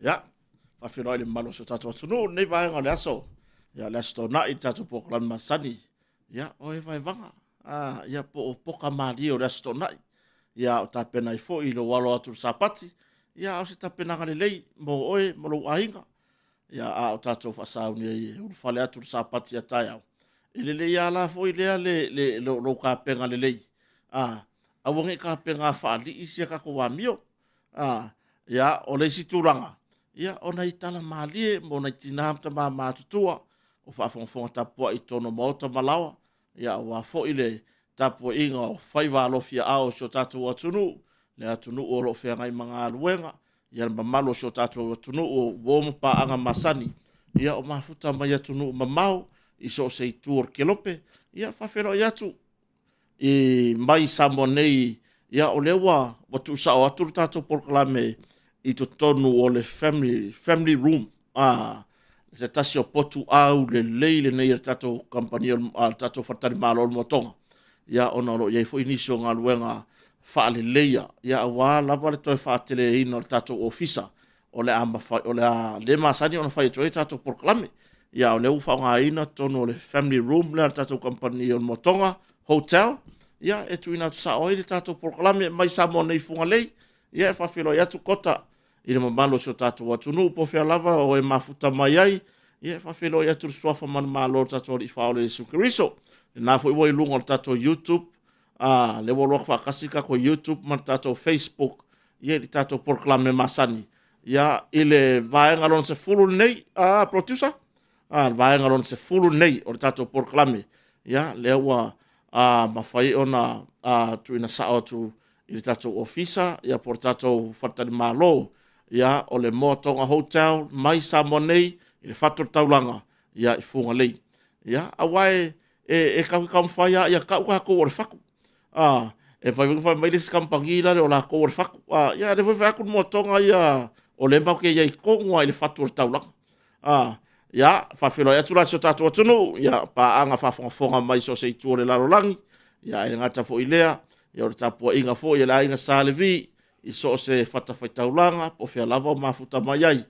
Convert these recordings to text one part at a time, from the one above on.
Ya, whawhiroi le malo so tātou atunu, nei vaenga le aso. Ya, le asto na i tātou pokolan masani. Ya, oe vai vanga. Ya, po poka maari o le asto na i. Ya, o tāpena i fo i lo walo atu sapati. Ya, o se tāpena ngale lei, mo oe, mo lo ainga. Ya, o tātou whasau ni e urufale atu sapati a tai au. Ele le ia la fo i lea le lo kāpenga le lei. Awange kāpenga whaali isi a kako wamio. Ya, o le si tūranga. Ya, ona i tala malie, mo na i tinamta ma mātutua, o whaafonga tapua i tono mauta malawa, ya, o wafo i le tapua inga o whaiva alofia ao sio tātua atunu, le atunu o lo whea ngai mga aluenga, ya mamalo sio tātua atunu o womu pa anga masani, ya, o mafuta mai atunu mamau, i so se i tuor kelope, ya, whawhero i atu, i mai samonei, ya, o lewa, watu sa o aturu tātua porkalame, i to tonu o le family room. Se tasi o potu au le leile nei le tato company o tato whatari malo o motonga. Ia ona ro iei fo inisio ngā luenga whaale leia. Ia awa lava le toi whaatele ino le tato ofisa. O le le masani ona whai toi tato porklame. Ia o le ufa ngā ina tonu o le family room le tato company o motonga hotel. Ia e tuina tu sa oi le tato porklame mai sa mo nei funga lei. Ia e whawhiro i atu kota. I le mamalo sio tātou atunu, po whia lava o e mafuta mai ai, ia whawhelo i atu suafa man malo tātou i whaole Jesu Keriso. Le nāfo i wai lunga o tātou YouTube, le waloa whakasika ko YouTube, man tātou Facebook, ia i tātou porklame masani. Ia i le vaenga lon se fulu nei, producer, vaenga lon se fulu nei o tātou porklame. Ia le ua mawhai ona tuina sao tu i le tātou ofisa, ia por tātou whatari malo, ia o le Motonga Hotel mai Samonei i le fator taulanga ia i funga lei ia awai e kau faya ia kau ko o faku e vai mai le skampangila o la ko o faku ia le vai ku Motonga ia o le mbau ke ia ko ngwa i le fator taulanga ia fa filo ia tura so tatu tunu ia pa anga fa fonga mai so se tu le lalolangi ia e ngata fo ilea ia o tapu inga fo ia la inga salevi i so se whatawhaitaulanga, po whia lava o mafuta mai ai.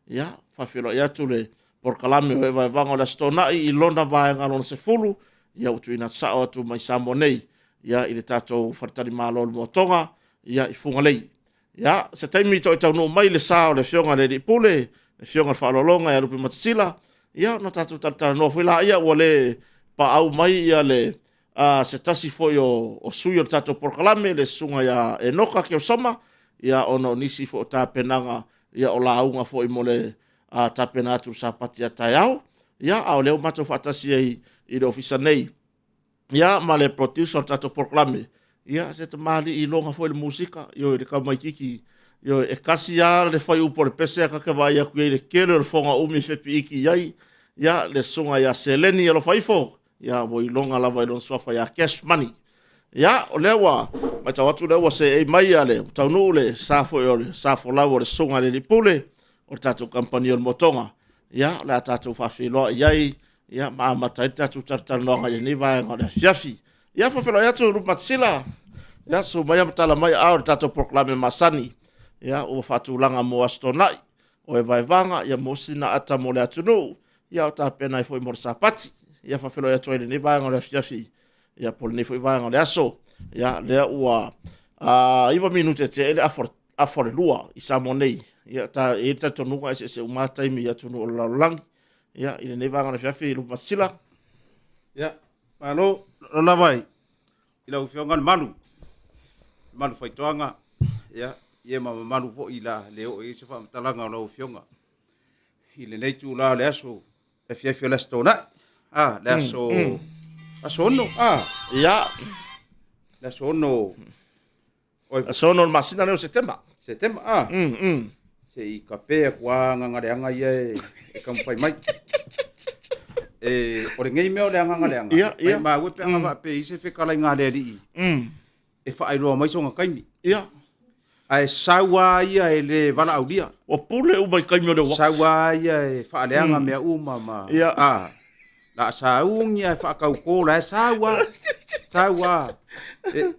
Ia, whawhiro i atu le porkalame o ewa e wanga o la stonai i lona vaenga lona se fulu, ia utu ina sao atu mai Samonei, ia i le tātou wharatari malo le motonga, ia i funga lei. Ia, se taimi to i taunu mai le sao le fionga le ripule, le fionga whaalolonga ia rupi matasila, ia no tātou taratara no whila ia ua le pa au mai ia le se tasi foi o sui o tātou porkalame, le sunga ia e noka ke o soma, ia ono nisi fo tāpenanga, ia o launga fo i mole tāpena atu sapati a tai au, ia au leo mato whatasi i le ofisa nei, ia ma le producer tātou porklame, ia se te mali i longa fo i le musika, io i le kamaikiki, io e kasi ia le fai upo le pese a kakawai a kuei le kere le fonga umi fepi iki iai, ia le sunga ia seleni alo fai fo, ia wo i longa lava i lon sofa ia cash money. Ia, o lewa, mai tau atu lewa se ei mai ale, tau nuu le safo i ole, safo lau o le sunga le ripule, o le tātou kampani o le motonga. Ia, le a tātou whawhiloa iai, ia, maa matai tātou tartanonga i ni vaenga le fiafi. Ia, whawhiloa iatu rumatsila, ia, so mai amatala mai au le tātou proklame masani. Ia, o whatulanga mo astonai, o e vaivanga, ia mosina ata mo le atunu, ia o tāpena i fwoi mo le sapati. Ia whawhiloa iatu ele ni vaenga le fiafi. Ia pole nei foi vanga le aso ia le ua iwa minute te ele afore lua i Samonei ia ta e ta tonunga se umata mi ia tonu o lang ia i nei vanga le fiafi lu masila ia malo la vai i la ufionga malu fai toanga ia ia malu fo i la le o i se fa talanga la ufionga i le nei tu la le aso e fiafi la stona le aso Asono, ia. Asono. Asono masina leo Setembra. Setembra, Se i kapea kua ngangaleanga ia e kampai mai. O le ngei meo le ngangaleanga. Ia. Ma wepe anga va pe ise fe kala ngale ri. E fa airoa mai songa kaimi. Ia. Ai sawa ia e le vala aulia. O pule u mai kaimi o le wa. Sawa ia e fa aleanga mea uma ma. Ia. La saungia fa kau la sawa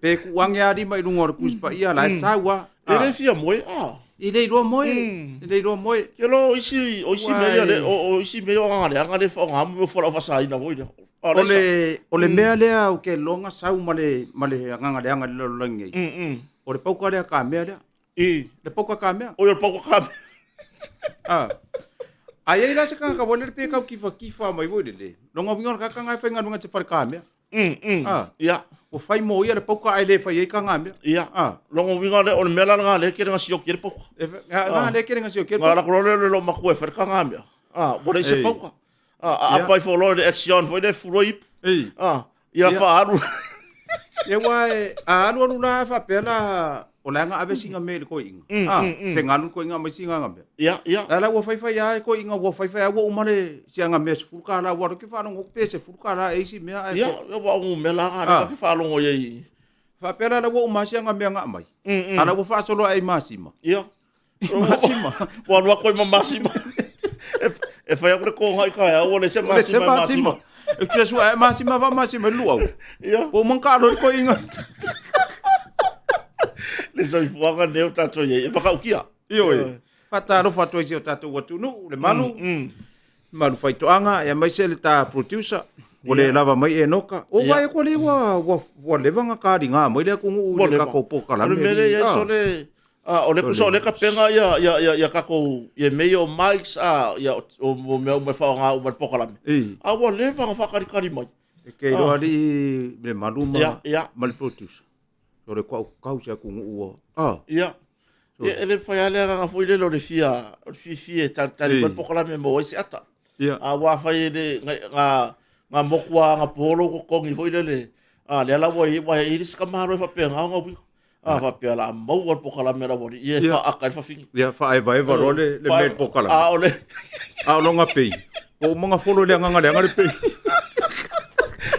pe kuangia di mai lungo kuspa ia la sawa ele fia moi I le ro moe. I le ro moe. Ke lo isi mea le o isi mea anga le fa nga mo fo fa sai na voi. Ole mea lea o ke longa sau male anga le lo langi. O le pauka le ka mea le. Le pauka ka mea. O le pauka ka mea. Ah. Ai la se ka wole pe ka kifa mai voi le. Longa winga ka ngai fa nga te far ka mea. Ah. Ya. O fai mo ia le pauka ai le fai ka nga mea. Ya. Ah. Longa winga le o le mea nga le ke nga sio ke pauka. Nga le ke nga sio ke. Nga la ko le lo ma ko fa ka nga mea. Ah, o le se pauka. Ah, pai fo lo de action foi de furoip. Ah, ia fa aru. Ia wai anu na fa pela o la nga ave singa me ko inga. Ah, te nganu ko inga mai singa nga. Ia, ia. La wo fai fai ai ko inga wo fai fai wo umane singa me se fulka la wo ke fa no pe se fulka la e si me ai. Ia, wa u me la nga ke fa lo ye. Fa pela la wo uma singa me nga mai. Ala wo fa solo ai masima. Ia. Masima. Wa no ko masima. E fai akore ko ngai ka o le se masima. E que sua masima va masima luau. Ia. O manka lo ko inga. Le soi fuanga neu tato ye. E baka ukia. Io e. Fata ro fato isi o tato watu no le manu. Manu fai toanga e mai se le ta producer. O le lava mai e noka. O vai ko le wa levanga ka ringa mai le ko ngu le ka ko poka la. Le mele ye so le o le kuso le ka penga ya ka ko ye meio mics ya o me fa nga o me poka la. A wa levanga fa kari mai. E ke ro ali le maluma. Mal producer. O le kau se ku ngu. Ia. Ele foi ale nga foi le lo le fia tali me poka la me mo ese ata. A wa fa le nga mokwa nga polo ko kongi foi le le la wa iris ka maro fa penga nga wi fa pela mo wa pokala mera wori e fa aka fa fingi fa ai vai va role le me pokala ole longa pei o mga folo le nga le pei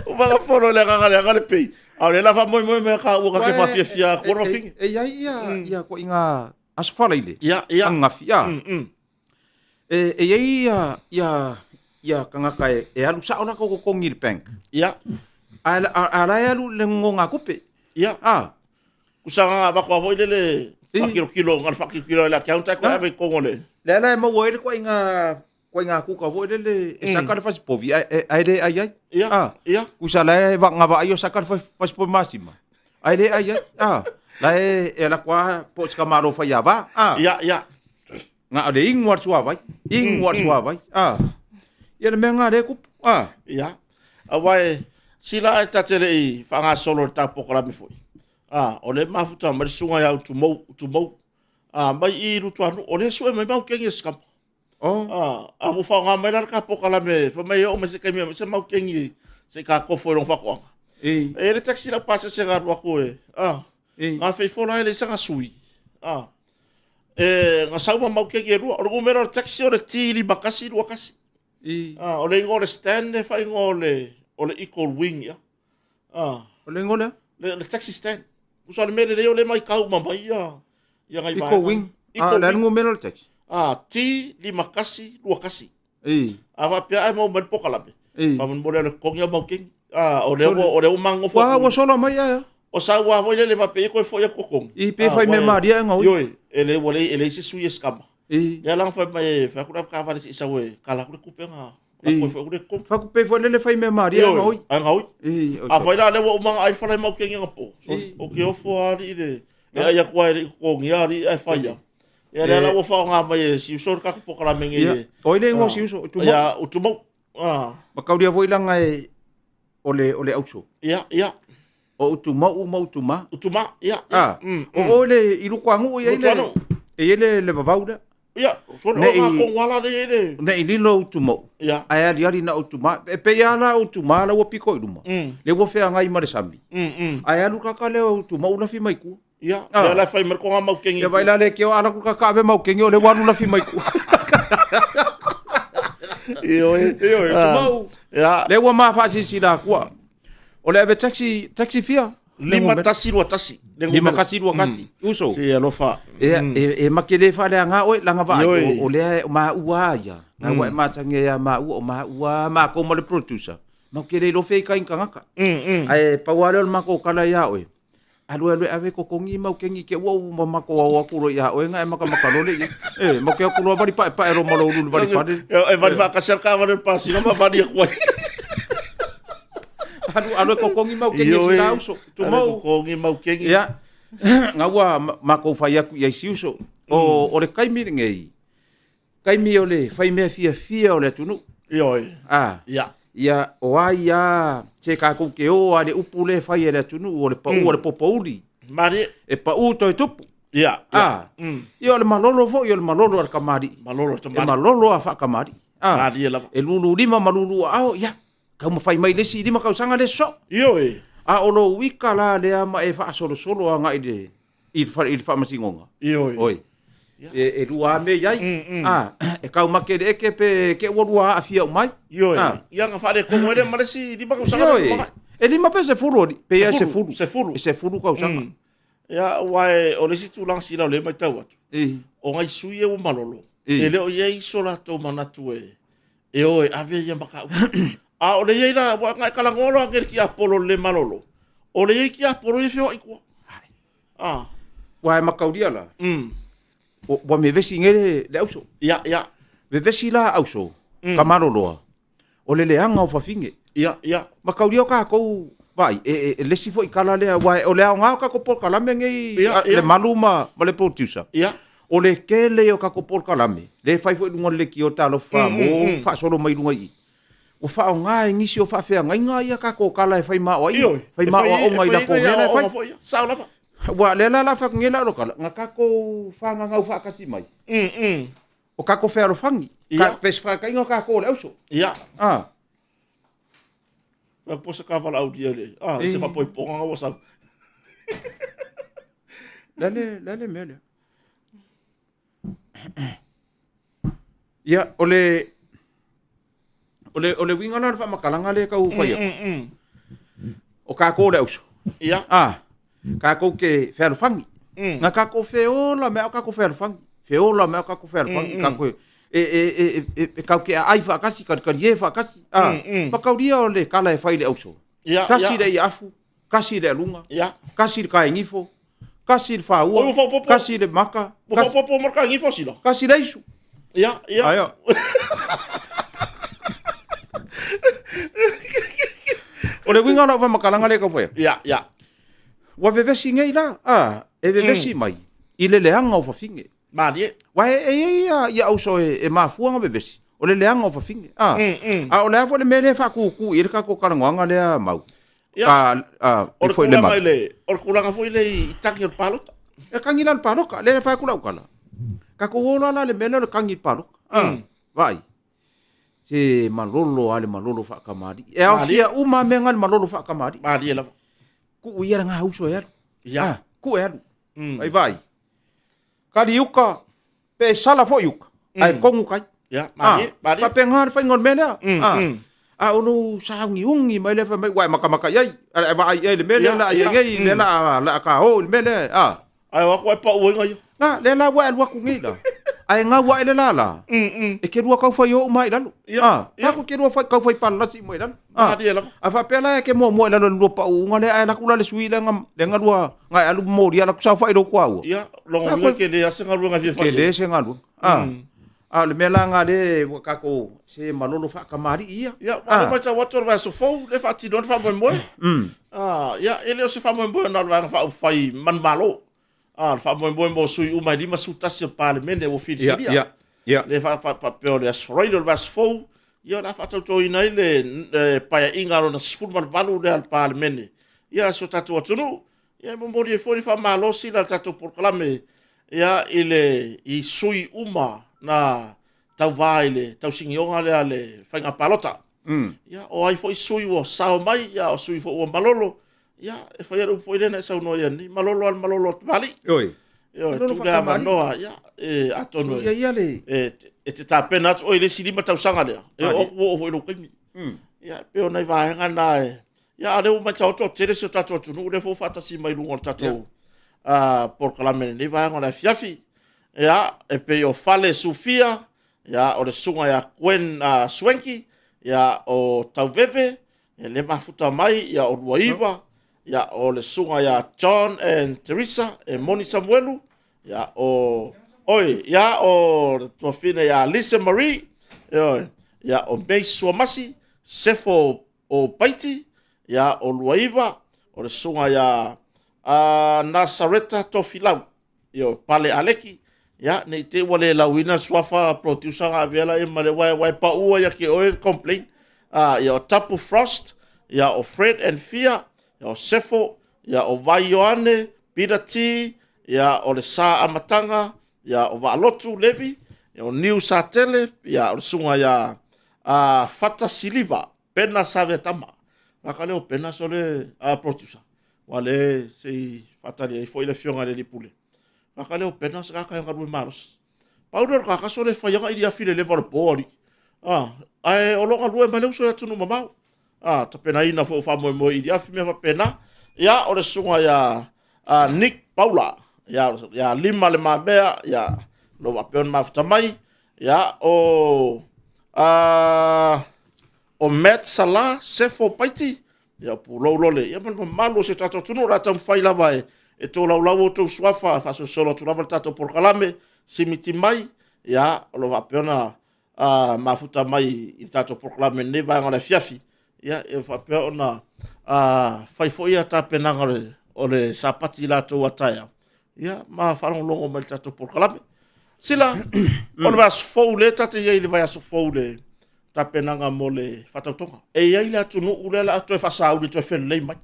o mga folo le nga le pei le la fa mo me ka o ka ke fa fia ko ro fingi ia ko inga asfala ile ia nga fia ia kanga kai e alu sa ona ko kongi le bank ia ala alu le ngonga kupe ia kusanga ba ko foi le kilo ngal fa kilo la kaunta ko ave ko ngole la mo wo ko inga ku ka foi le sakar fa povi ai ia kusala va nga va ayo sakar fa po masima ai la la kwa po ska maro fa ya va ia nga de ingwar suavai ia le menga de ku ia awai sila tatele I fa nga solo ta pokola mi foi o le mafuta ma sunga ya tu mo mai I rutu anu o le so me mau kengi skam mo fa nga mai la ka pokala me fa mai o me se kemi se mau kengi se ka ko foi long fa ko e le taxi la passa se ga ro ko nga fe fo la le sanga sui nga sa mau kengi ro o mero taxi o le tili bakasi ro kasi o le ngole stand fa ngole o le equal wing ya o le ngole le taxi stand usa le mele le mai kau mamai ya ngai vai equal wing la ngomelo le taxi ti lima kasi dua kasi va pia ai mo mer pokala be fa mon bole le kongia mau king o le mango fo wa solo mai o sa wa vo le va pe ko fo ya kokong I pe fai me maria ngau yo ele se sui escama ya lang fa mai fa ku ka va se isa we kala ku kupenga fa ku pe fo le fai me maria ngau fa ila le wo mang ai fa le mau king ngapo o ke o fo ari le ya ku ai ko ngiari ai fa ya ya la wo fa nga mai si so ka po kala mengi o ile ngo si so ya o tumo makau dia voi langa ole auso ya o utuma ya o le ilu kwangu ya ile le vavauda ya so no ko wala le ne ililo utuma ya aya diari na utuma pe ya na utuma la wo piko iluma le wo fe ngai mare sambi aya lu ka le utuma una fi mai ku ya la fai mer ko mau kengi ya vai la le ke ana ku ka ve mau kengi o le wanu la fi mai ku yo utuma ya le wo ma fa si la ku o le ave taxi fia lima tasi uso si alo fa e makele fa le nga o la nga va o le ma ua ya na wa ma tange ya ma ua ma ko mo le producer makele lo fe ka inka ngaka ai pa wa le ma ko kala ya o Alu ave ko kongi mau kengi ke wo mamako wa ku ro ya o nga maka makalole mo ke ku ro bari pa ro malo lu bari fa bari fa kasar ka bari pa sino ma bari ko alu ko kongi mau kengi sila uso tu mau kongi mau kengi ya ngawa mako fa ya ku ya siuso o le kai mi ngei kai mi ole fai me fia ole tunu ia o ai ia che ka ku ke o ale upule fai ele tunu o le popouli mari e pa u to tupu ia le malolo fo ia le malolo al kamari malolo malolo fa kamari mari la e lulu lima malulu ao ia ka mo fai mai le si lima ka sanga le so o lo wika la le ma e fa solo anga ide il fa masingonga oi e rua me yai e kau make de ke pe ke worua afia mai ia nga fare ko ele maresi di ba ko sanga e lima pe se furu pe se furu ka usanga ia wai o le situ lang sila le mai tau atu o ngai sui e o malolo e le o ye sola to manatu e o ave ia maka o le ye la wa ngai kala ngolo ngel ki apolo le malolo o le ye ki apolo e fio iko wai makaudia la wa me vesi ngere le auso ia me vesi la auso kamaro loa o le leanga o fafinge ia makaudia ka ko vai le si foi kala le wa o le nga ka ko por kala me ngi le maluma ma le producer ia o le kele o ka ko por kala me le fai foi ngol le ki o talo fa mo fa solo mai lunga i o fa o nga ngi si o fa fe nga ia ka ko kala fai ma o fai ma o mai la ko le fai sa la wa le la fa ngela lo kala nga ka ko fa nga fa kasi mai o ka ko fe ro fangi ka pes fa ka nga ka ko le uso ia wa posa ka vala audio le se fa poi ponga o sa lale mele ia ole winga na fa makalanga le ka u fa ia o ka ko le uso ia ka ko ke ferfangi nga ka ko feola me ka ko ferfangi feola me ka ko ferfangi ka ko ka ke ai fa kasi ka ye fa kasi pa ka dia ole kala e faile auso kasi le afu kasi le lunga kasi ka ngifo kasi fa u kasi le maka po marka ngifo silo kasi le isu ia ayo ole winga na fa makalanga le ka foi ia wa vevesi ngai la e vevesi mai i le leanga o fafinge mari wa ia auso e mafuanga vevesi o le leanga o fafinge o le afo le mele fa ku i le ka ko karangoanga le mau o foi le mai o kulanga foi le itangi o palota e kangi lan paloka le fa ku la kala ka ko wola la le mele le kangi paloka vai se malolo ale malolo fa kamari e afia uma mengan malolo fa kamari mari la ku ia nga uso ya ku ai vai kali uka pe sala fo uka ai kongu kai mari pa pengar fa ngol mena onu saungi ungi mai le fa mai wai maka yai ai vai le mele la ye ngai le la ka ho le mele ai wa ko pa u ngai le la wa ku ngai la ai nga wa le la e ke rua ka fa yo mai la pa ko ke rua fa ka fa pa la si mai la fa pela ke mo la lu pa u ngale ai la kula le sui le nga rua nga alu mo dia la sa fa do kwa ia lo ngwe ke le asenga rua nga fa ke le senga lu le mela nga le ka ko se malolo fa kamari ia ma cha wator va so fo le fa ti don fa mo ia ele se fa mo na va fa fai man malo fa mo sui uma di masuta se parliament o fi dia le fa pe le asfroilo le vas fo ia la fa to ina le pa inga no sfur man valu le al parliament ia so tatu atunu ia mo mori fo fa malo si la tatu proclame ia ile I sui uma na tau vaile tau singionga le ale fa nga palota ia o ai fo sui o sao mai ia o sui fo o malolo ia e foi era foi na sa no ia ni malolo vali oi tu ga manoa ia atono ia le te tapena o ile silima tau sanga le o foi lo kimi ia pe ona vai nga na ia ale o matau to tere se tatu tu no le fo fata si mai lungo tatu por kalamene ni vai nga fiafi ia e pe o fale sufia ia o le sunga ia kwen swenki ia o tau veve le mafuta mai ia o luaiva ia o le sunga ia John and Teresa e Moni Samuelu, ia o ia o tuafine ia Lisa Marie, ia o May Suamasi, Sefo o Paiti, ia o Luaiva, o le sunga ia Nasareta Tofilau, ia o Pale Aleki, ia nei te wale lauina suafa producer nga vela e male wai pa ua ia ke oil complain, ia o Tapu Frost, ia o Fred and Fia, ia o Sefo, ia o Vai Ioane, Peter T, ia o le Sa Amatanga, ia o Vaalotu Levi, ia o Niu Satele, ia o le sunga ia Fata Siliva, Pena Savetama. Waka leo pena so le producer. Wale se Fata le foi le fionga le lipule. Waka leo pena se kaka yung karui maros. Pauder kaka so le fayanga ili afile le varpori. Ai o longa lue maleu so ya tunu mamau. Ta pena ina fo fa mo ili afime fa pena. Ya o le sunga ya Nick Paula. Ya lima le mabea ya lo wapeon mafuta mai. Ya o Matt Salah Sefo Paiti. Ya pulo lole. Ya man malo se tato tunu rata mfai lava e to lau to swafa fa so solo tu lava tato por kalame simiti mai. Ya lo wapeona mafuta mai i tato por kalame ne va ngala fiafi. Ya e fa pe ona fai foi ata penanga o le sapati la to wataya. Ya ma fa longo mal tato por kalame. Sila on vas foule tate ye le vai so foule ta penanga mole fatautonga. E ia ile atu no ule la atu e fasa uli tu e fenlei mai.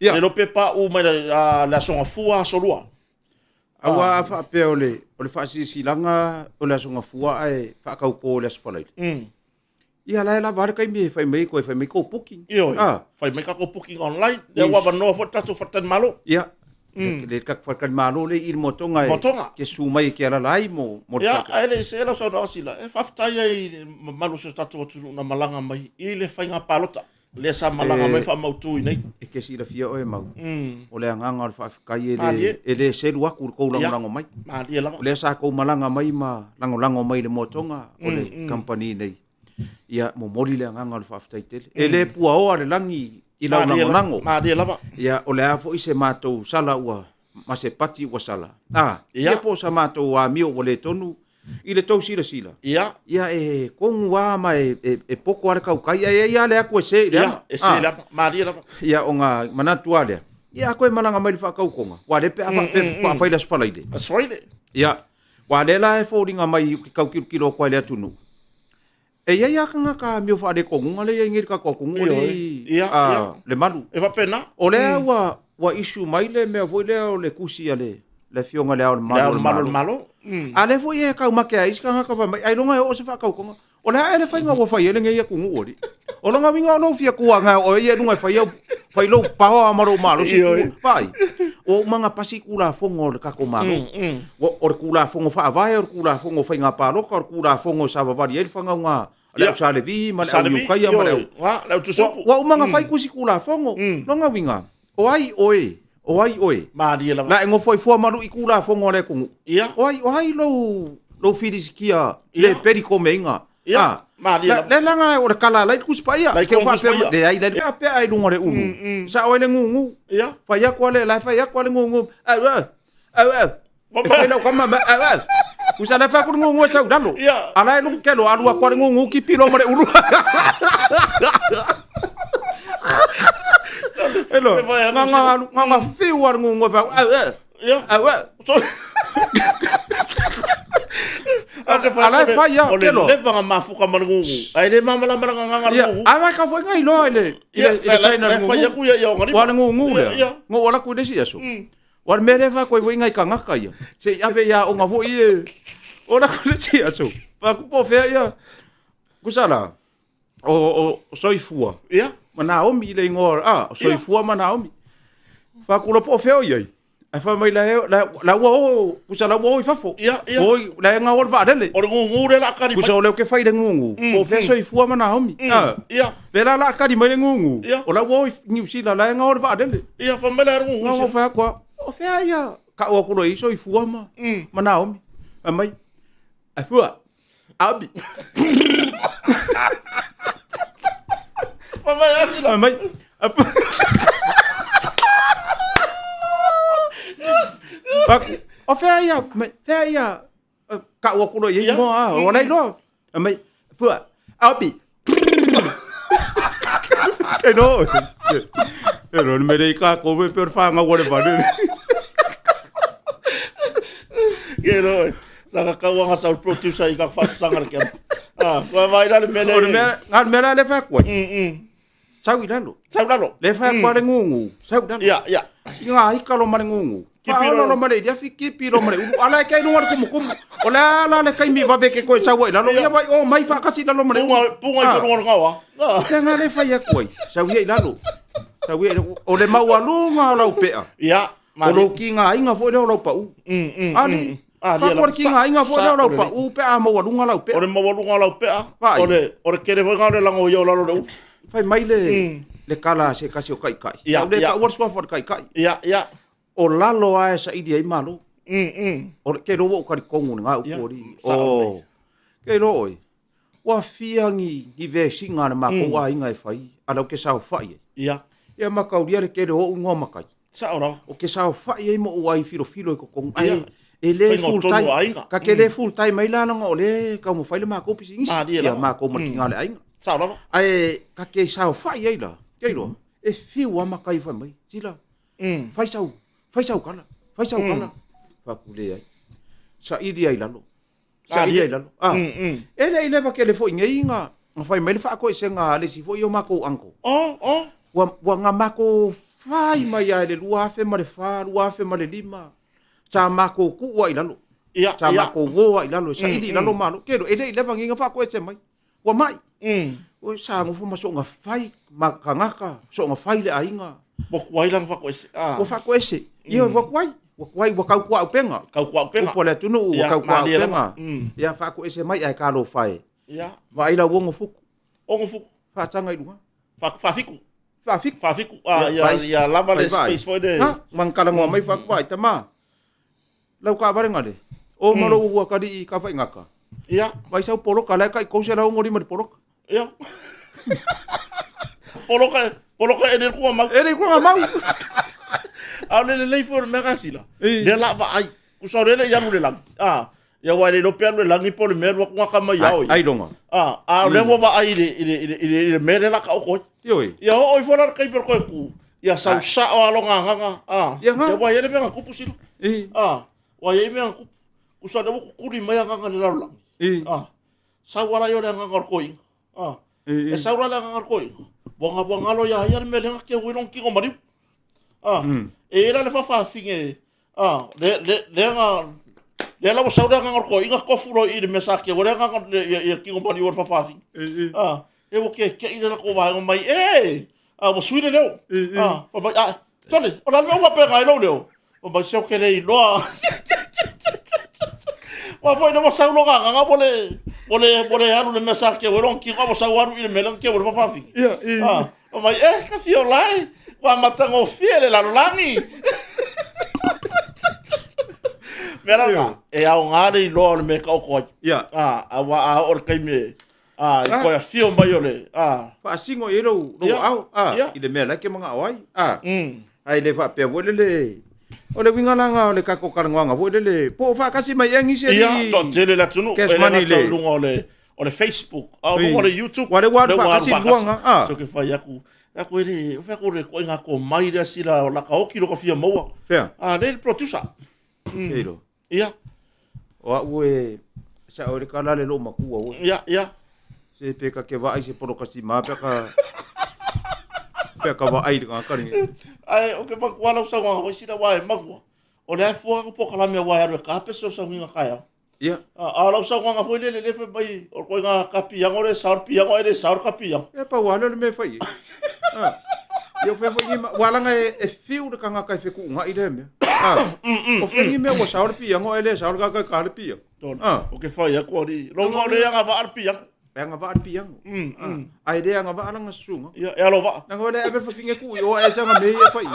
Le lo pepa u mai la songa fua solua. Awa fa pe ole fasi silanga ole songa fua ai fa ka ko le spolai. Ia la var kai me fai mai ko booking. Fai mai ka ko booking online. Le wa ba no fo tatu fatan malo. Ia. Le ka fakan malo le il motonga ke sumai ke ala lai mo ya ele se la so no sila e fafta ye malu so tatu tu na malanga mai ile fai nga palota le sa malanga mai fa mautu nei e ke sila fia o e mau o le nganga fa kai ele se lua ku ko lango mai le sa ko malanga mai ma lango mai le motonga o le company nei ia mo moli le nganga fa fafta tele ele pua o le langi i lau nango. Ia, o le afo i se mātou sala ua, ma se pati ua sala. Ia po sa mātou a mio o le tonu, i le tau sila. Ia, e kongu wā ma e poko are kau kai, ia le aku e se. Ia, e se lapa, maaria lapa. Ia, o ngā manatu alea. Ia, koe malanga mai le whakau konga. Wa le pe afa pe whailas whalaide. Aswaile. Ia, wa le la e fōringa mai ki kau kilo koe le atunu. E ia kanga ka mio fa de kongunga le ngir ka kongunga le malu. E va pena. O le wa issue mai le me voi le o le kusi ale le fionga le malo. Ale foi e ka make ai ska ka vai ai longa o se fa ka konga. O le ele fa nga wo fa ele ngia kungu ori. O longa winga no fia kuanga o ye lunga fa lo pa amaro malo si pai. O manga pasi kula fongo le ka ko malo. O kula fongo fa vai o kula fongo fa nga pa lo ka kula fongo sa va vari ele fa nga le sa le vi ma le kai ma le le tu so wa manga fai kusi kula fongo longa winga o ai oe maria la la ngo foi fo malu i kula fongo le kungu o ai lo fidisikia le periko menga maria le langa o le kala lai kusi pa ia ke fa pe de ai le pe ai lunga le unu sa o le ngungu fa ya kwa le la fa ya kwa le ngungu Fai lau kama usa le fa ku ngungu sa dalo. Ala lu kelo alu kwa ngungu ki pilo mare ulu. Hello. Nganga fiu war ngungu fa. Ala fa ya kelo. Le va mafuka mangungu. Ai le mama la nganga ngungu. Ava ka foi ngai lo ile China ngungu. Le fa ya ku ya ngari. Wa ngungu le. Ngo wala ku desi aso. War mere fa ko ngai kangaka ia. Se ave ya o ngavo ie. Ora ko le aso. Pa ku po fe ia. Kusala. O soifua. Ia. Mana omi le ngor. Soifua mana omi. Fa ku lo po fe ia. Ai fa mai la wo kusala wo fafo. Oi la nga or va dele. O ngungu le la kari. Kusala ke fai de ngungu. Po fe soifua mana omi. Ia. Vela la kari mai ngungu. O la wo ni usila la nga or va dele. Ia fa mai la ngungu. Ngo fa kwa. O fea ia ka o kulo iso i fua ma Naomi mai a fua abi mai asila mai fair ya. Ka wa kuno ye mo o nei no. Mai fua. Abi. No. Pero me dei ka ko me per fa nga wa ba ni. Kero, saka kawa nga sa producer ika fasangar kya. Ko vai dale mele. Ngal mele le fa ko. Sau idalo. Le fa ko le ngungu. Sau idalo. Ya. Nga ikalo mare ngungu. Kipiro lo mare dia fikipiro mare. Ala kai no ko kum. Ola la le kai mi va ke ko sau idalo. Ya vai o mai fa kasi dalo mare. Punga ko ngawa. Nga le fa ya ko. Sau idalo. Sau o le mau alu nga la upea. Ya. O lo ki nga inga fo le lo pa u. Ani. Fa ko ki nga inga fo le lo pa u pe a mau alu nga la upea. Ore mau alu nga la upea. Ore kere fo nga le lango yo la lo. Fai mai le kala se kasi o kai. Ya. Le ka war swa for kai. Ya. O lalo a sa idi ai malo. O ke ro o kari kongu nga upori. O. Ke ro oi. Wa fiangi gi ve singa na ma ko wa inga fai. Ala ke sa fai. Ya. Ya makauria le ke ro o ngo makai. Sa ora. O ke sa fai ai mo wai filo ko kongu. Ai. E le full time. Ka ke le full time mai la nga o le ka mo fai le ma ko pising. Ya ma ko mo kinga le ai. Sa ora. Ai ka ke sa fai ai la. Ke ro. E fiu ama kai fai mai. Tila. Fai sau kala. Fa kule ai. Sa idi ai lalo. Ele va ke le fo inga. Fai mai le fa ko senga le si fo yo mako anko. Wa nga mako fai mai ai le lua fe ma le fa, lua fe ma le lima. Sa mako ku wa ilalo. Sa mako go wa ilalo. Sa idi lalo malo. Ke ro ele va nginga fa ko se mai. Wa mai. O sa ngo fo maso nga fai makangaka. So nga fai le ainga. Bokwai lang fa ko ese. O fa ko ese. Ia bokwai. Wa kau kwa upenga. Upo le tunu wa kau kwa upenga. Ia fa ko ese mai ai ka lo fai. Ia. Wa ila wongo fuku. Ongo fuku. Fa tanga i lunga. Fa fiku. Fafiku. Ya lava le space for de. Man kala ngo mai fa kwa itama. Lau ka bare ngade. O malo wa ka di ka fa ngaka. Ia. Vai sau polo kala ka ko se la ngori ma polo. Ia. Polo ka ene ko ma. Ene ko ma. Le for me gasila. Le la va ai. Ku so le ya le lang. Ya wa le no pe le lang i polo me wa ka ma ya oi. Ai donga. Le wa va ai le me le la ka ko. Yoi. Ya oi fora kai per ko ku. Ya sa o alonga nga. Ya wa ye le me ku pusilo. Wa ye me ku. Ku so de ku ri mai nga le la lang. Sa wala yo le nga ko ing. E sa wala nga ko ing. Bonga lo ya me le nga ke wi long ki ko mari. E era le fa finge. Le nga le la sa nga ko ing ko furo i me sa ke wala nga ye ki ko mari fa finge. E wo ke ile la ko va mai mo suile leo. Fa ba tole, ona me wa pe ga leo. O ba se o ke le lo. Wa foi no sa lo ga bole anu le mesa ke wo ki ko sa waru ile melan ke wo fa finge. O mai ka fio lai. Wa matango fiele la langi. Mera e a ngare lo me ka ko. Wa or kai me. Ko ya fio mai ole. Fa singo ero no au. Ile me la ke manga wai. Ai le fa pe vo le. Ole winga langa ole ka ko karanga vo le. Po fa kasi mai engi se. Ia, to tele la tunu. Ele lunga ole Facebook. Ole YouTube. Wale wa fa kasi luanga. So ke fa yaku. Ako ele, fa ko re ko nga ko mai da sila la ka oki lo ko fia moa. Le producer. Ero. Ia. Wa we sa ore kala le lo makua o. Ia. Se peka ke va ai se poro kasi ma peka. Peka va ai nga kari. Ai o ke pa kwala sa nga ho sila wa magua. O le fo ko kala me wa ro ka peso sa nga kaya. Ia. Ala sa nga ho le fe bai o ko nga kapi yang ore saur pi yang ore saur kapi yang. E pa wala me fai. Eu foi wala nga e fiu de kanga kai feku nga ile me. O fengi me wa saur pi yang o ele saur ka ka pi. O ke fai ko ri. Lo nga le nga va pi yang. Nga va pi yang. Ai de nga va nga sunga. Ya lo va. Nga ole e fa finge ku yo e sa nga me e fai.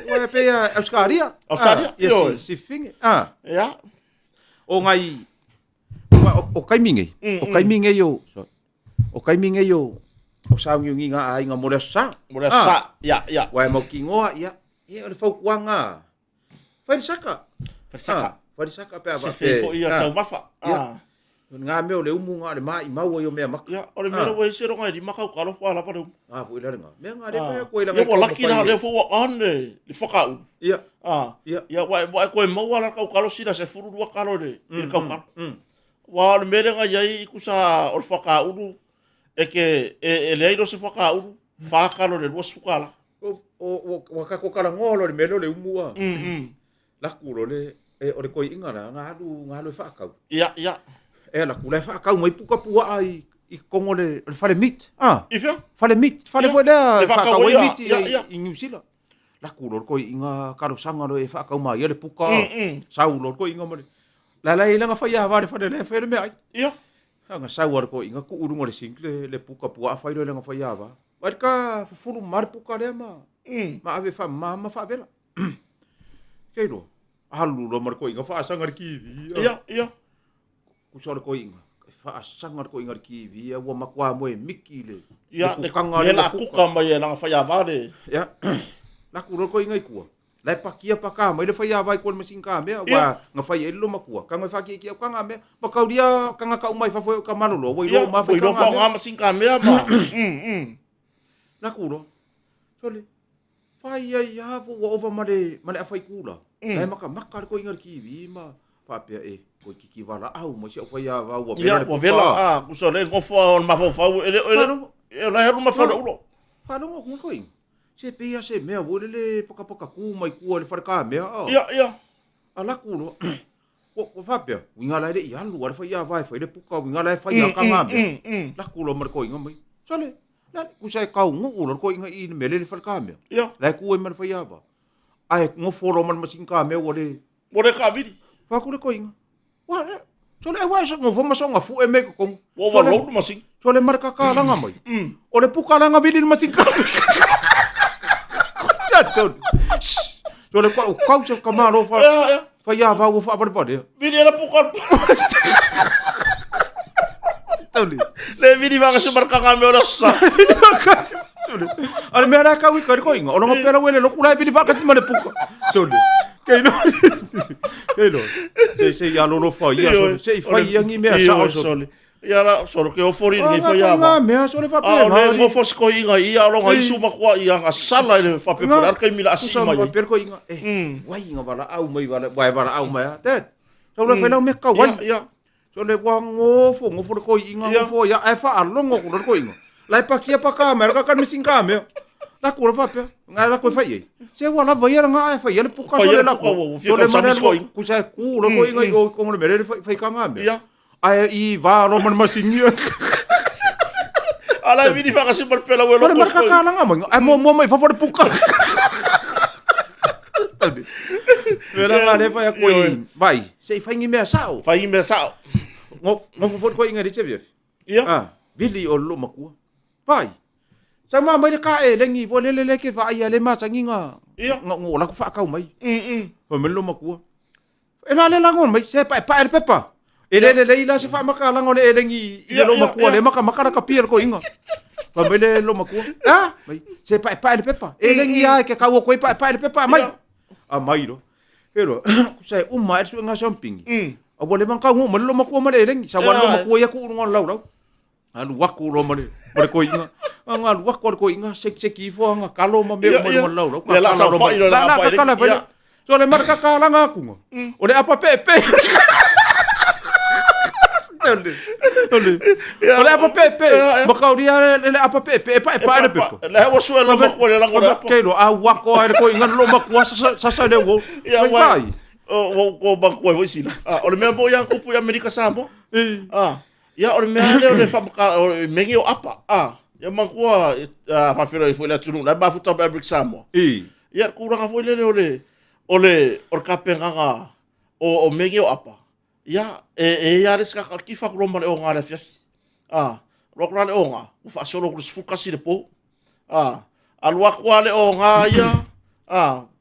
Wa pe Australia. Yo si finge. Ya. O ngai o kai minge. O kai minge yo. O kai minge yo. O sa ngi nga ai nga mo sa. Ya. Wa mo kingoa ya. E o fo kuanga. Wharisaka. Wharisaka pe Se fe fo ia tau mafa. Ngā mea o le umu ngā le mai mau i o mea maka. Ia, o le mea wei se ronga i makau karo wha lapa reu. Po ila renga. Mea ngā rewa koe la ia wa laki na le fo ane le whakau. Ia. Ia wa koe maua la kau karo sira se furu rua karo le i kau karo. Wa le mea nga iai i kusa o le whakau e le airo se whakau whakaro le rua sukala. O ka kokara ngolo le mea le umua. Laku lo le o le koe ingara ngā alu e whakau. Ia. La kula fa ka mai puka pua ai i kongo le fale meat. Ifia? Fale meat, fale foi le fa ka wai meat i New Zealand. La kula ko inga karo sanga lo e fa ka mai le puka. Sau lo ko inga mo. La nga fa ya va le fale le fele me ai. Ia. Nga sau ko inga ku urungo le single le puka pua fa le nga fa ya va. Vai ka fulu mar puka le ma. Ma ave fa ma fa vela. Keiro. Halu lo mar ko inga fa sanga ki. Ia. Kusore ko inga fa sangar ko inga ki via wa makwa mo e miki le ia le la kuka mai na fa ya vale ya la ku ko inga ku la pakia pa ka mai le fa ya vai ko masin ka me wa nga fa ye lo makua ka nga fa ki ka nga me pa ka dia ka nga ka mai fa fo ka malo lo wo lo ma fa nga masin ka me ma la ku ro sole fa ya po wa over male fa kula la maka ko inga ki vi ma pa pe ko kiki wala au mo se foi a wa wa vela ku so le ngofo on ma fo la heru ma fa ulo pa no ko ko se pe ya se me wo le poka ku mai ku le farka me ia ala ku no ko fa pe winga la le ya lu wa fa ya vai fa le poka winga la fa ya ka ma me la ku lo mar ko inga mai sale la ku sai ka ngu lo ko inga i me le farka me ia la ku e mar fa ya ba ai ngofo ro man masin ka me wo le ka vidi fa ku le ko inga wa so le wa so ngofo masonga fu e me ko wa lo masin so le marka ka langa mai o le puka langa vili masin ka so le ko so ka maro fa ya va wo fa ba de vili la puka toli le vili va se marka nga me ora sa ale me ara ka wi ka ko inga o no pera wele lo kula vili va ka ti mane puka toli Keino. Se ya lo fa ya se fa ya ngi me sa so. Ya la so ke o fori ni fa ya. Nga me so le fa pe. Le ngo fos ko inga ia lo ngai su makwa ia nga sala le fa pe por arka mila asima ya. Per ko inga. Wai inga bala au mai bala wai bala au mai. Dad. So le fa na me ka wai. Ya. So le wa ngofo ko inga ngofo ya ai fa alongo ko inga. Lai pa kia pa ka me ka mising ka me. La ku fa pe. Nga la ko fa ye. Se wala vai nga fa ye le puka so le la ko. So le mana ku sa ku lo ko inga ko le mere fa ka nga me. Ya. Ai i va ro man masingia. Ala vini fa kasi per pela welo. Pero marka ka nga mo. Ai mo mai fa for puka. Tadi. Vera nga le fa ya ko vai. Se fa ngi me sao. Fa ngi me sao. Ngo for ko inga di che. Ya. Vili o lo makua. Vai. Sama mai ka lengi vo le ke va ia le ma sangi nga. Ngo la ko fa ka mai. Fa me lo makua. E la le langon mai se pa e pepa. Le ila se fa maka langon e lengi i lo makua le maka ka pier ko inga. Fa me le lo makua. Mai se pa e pepa. E lengi ai ke ka wo ko pa e pepa mai. Mai do. Pero sai uma e su nga shopping. A bo le man ka ngo lo makua ma le lengi. Sa wa lo makua ya ku ngon lau. Alu waku lo mane. Mare ko inga. Nga lu waku ko inga sek fo nga kalo ma me mo lau. Ya la sa fa ilo la pa. So le marka ka langa ku ngo. O le apa pepe. Ole apa pepe. Makau dia le apa pepe pa le pepe. Le wa so lo ko le lango apa. Kelo a wako ai ko inga lo makua sa le wo. Vai. O ba ko vo sila. Ole me bo yang kupu Amerika Samoa. Ya ora mea le fa mengi o apa ya makua fa fira foi la tunu la ba futa ba brick Samoa ya kurang foi le ole kapenga o mengi o apa ya ya res ka ki fa ko male o ngara fias ro kran o nga u fa solo ko fuka si de po alwa ko ale o nga ya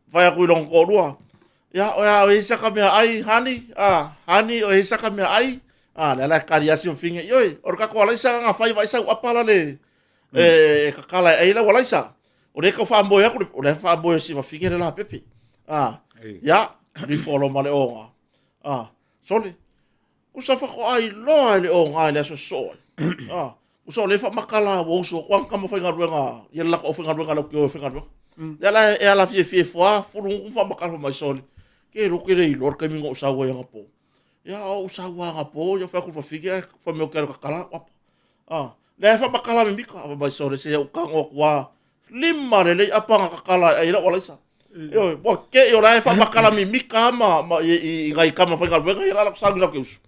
vai ko long ko lua ya o isa ka me ai hani o isa ka me ai la kariasi o finge yoi or ka ko laisa nga fai vai sa apa la le ka kala ai la laisa o le ko fa mboya ko le fa mboya si va finge la pepe ya Ni folo male onga. Sole. Usa fa ko ai loa le onga le so so. Usa le fa makala wo so kwang kama fa ngaruanga. Yela ko fa ngaruanga lo ko fa ngaruanga. Yala e ala fie foa fulu fa makala mai sole. Ke ro ke rei lor ka mi ngo sa wa nga po. Ya o sa wa nga po ya fa ko fa figa fa me ko kala. Le fa makala mi ka mai sole se o ka ngo wa lima le apa nga kakala ai la wala sa. Yo, bo ke yo la fa makala mi mika ma i ngai kama fa ngal ngai la sang la keus.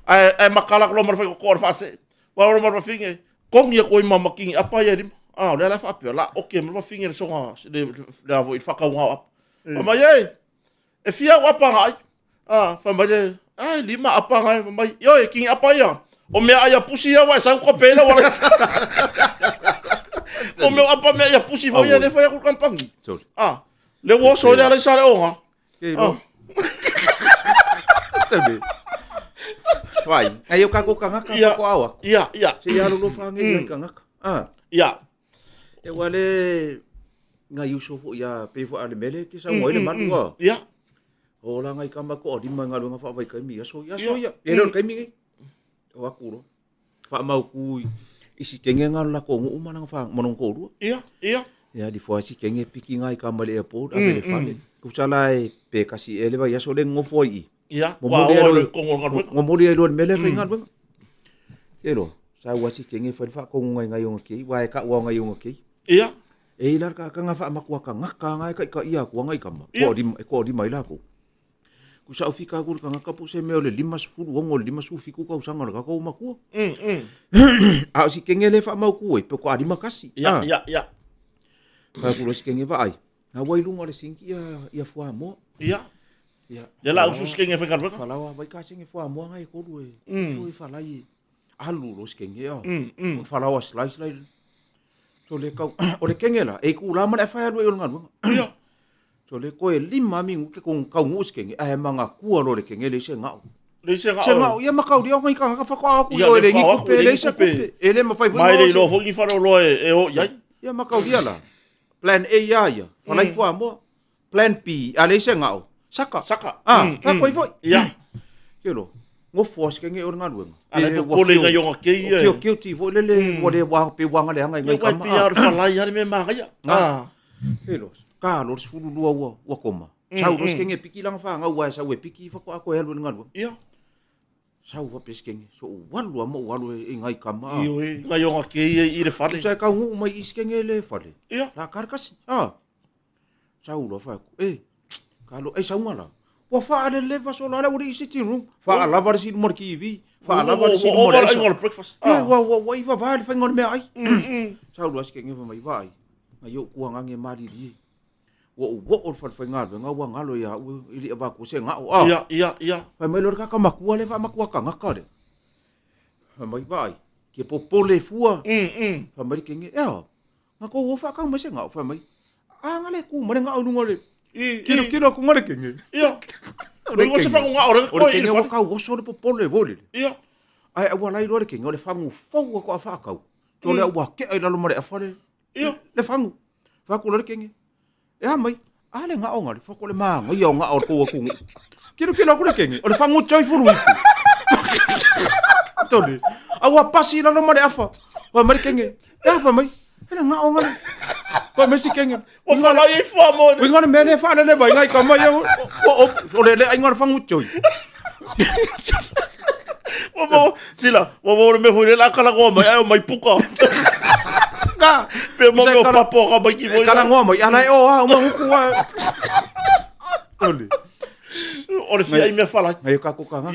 Ai makala ko mar fa ko fa se. Wa mar fa finge. Kong ye ko ma making apa ya dim. La fa pe la okay mar fa finge so nga de vo it fa ka wa ap. Ma ye. E fia wa pa ngai. Fa ma de lima apa ngai ma yo e king apa ya. O me aya pusi ya wa sa ko pe la wala. O me apa me ya pusi vo ya le fa ya ko kampang. Le wo so le ala sare onga. Tabe. Vai, ayo ka ko kangaka ko awa. Iya. Se ya lo fange kangaka. Iya. E wale nga yuso fo ya pe fo ale mele ki sa mo ile manu. Iya. Ola ngai kama ko di manga lo nga fa vai kai mi so ya. E lo kai mi. O aku ro. Fa mau ku isi kengenga la ko ngu manang fa monong ko ru. Iya. Ya di fuasi kenge piki ngai kamale airport avele fale. Kusalai pe kasi ele va ya so le ngofoi. Iya. Ngomori lo mele fa ngal bang. Elo, sa wasi kenge fa ko ngai ngai ngo ki, wa ka wa ngai ngo ki. Iya. E lar ka nga fa makwa ka ngaka ngai ka ia ko ngai kama. Ko di mai la ko. Kusa ufika ko ka ngaka pu se me ole 5 wongo 5 ufiku ka usanga ka ko makua. Si kenge le fa mau ku e pe ko adi makasi. Iya. Ka kulo sikenge vai. Na wai lunga le sinki ia fua mo. Iya. Ya la usus kenge fa ngal. Falawa vai ka singe fua mo ngai ko duwe. Foi falai. Alu lo sikenge ya. Falawa slice. So le ka o le kenge la e ku la ma fa duwe ngal. Iya. So le ko e 5 mingu ke kong ka ngus kenge ai manga ku lo le kenge le se ngau. Se ngau ya makau dia ngai ka fa ko aku yo le ngi ku pe le se ku pe. Ele ma fai. Mai le lo ho ngi fa lo e o ya. Ya makau dia la. Plan A ya. Falai fua mo. Plan B, ale se ngau. Saka. Fa koi foi. Ya. Kelo. Ngo force ke nge or ngal weng. Ale ko le ngai yo ke ye. Kio ti vo le wo le wa pe wa ngale ngai kama. Ya pi falai ya me ma ya. Kelo. Ka lo sfulu lua wa koma. Sau ros ke nge piki lang fa ngau wa sa we piki fa ko ako helu ngal weng. Ya. Sau wa peskenge. So walu mo walu e ngai kama. Yo ngai yo ke ye i le fale. Sa ka ngu mai iskenge le fale. Ya. La karkas. Sau lo fa. Kalau sa ngala. Wa fa ale le fa so la uri sitting room. Fa ala var sin mor ki vi. Fa ala var sin mor. Breakfast. Wa iva va fa ngol me ai. Sau lo askenge fa mai vai. Ayo ku ngange mari di. Wo fa ngal nga wa ngalo ya ili va ku se ngau. Iya. Fa mai lor ka makua le fa makua ka ngaka de. Fa mai vai. Ke popole fua. Fa mai kenge. Ngako wo fa ka mai se ngau fa mai. Ngale ku mare ngau ngole. Kilo ku ngale kenge. Iya. Ringo se fa ngau ore ko i fa ka wo so de popole vole. Iya. Ai wa lai lor kenge ole fa ngu fo ko fa ka. To le wa ke ai la lo mare afare. Iya. Le fa ngu. Fa ku lor kenge. Mai, ale nga onga, fa ko le ma, ngo yo nga or ko ku. Kilo ko le kenge, o le fa ngu choi furu. Tole. Awa pasi la no mare afa. Wa mare kenge. Fa mai. Ele nga onga. Wa me si kenge. Wa fa la i fa mo. Wi ngone me le fa le bai ngai ka mai o le ai ngor fa ngu choi. Wa me foi la kala go mai puka. Ka, pe mo papo ka ba ki mo. Kala ngomo, ana o ku wa. Tole. Ora si ai me fala. Ai ka ko ka.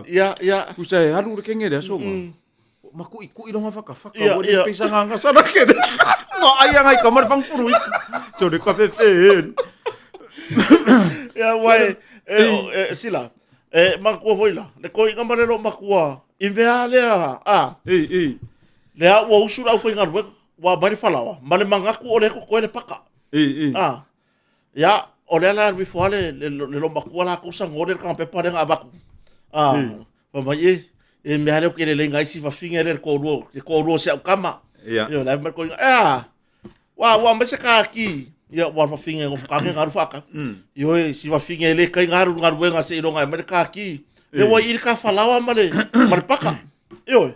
Ya. Ku sai halu re kenge de so. Maku iku ilo nga faka wo de pisa nga sana ke. Ngo ai ngai kamar fang puru. So de ka fe. Ya wai sila. Maku foi la. Le ko nga mare lo makua. Imeale Le wa usura foi ngar wa bari falawa. Male mangaku ole ko le paka. Ya, ole la mi foale le lo makua la ko sangore ka pe pare nga baku. Mama ye me hale ke le ngai si fa finger ko ro se kama. Yo la mer ko wa me se ka ki. Ia wa fa finga ngo ka ngaru faka. Yo si wa finga le kai ngaru wenga se ro ngai mere ka ki. Le wa ir ka falawa male paka. Yo.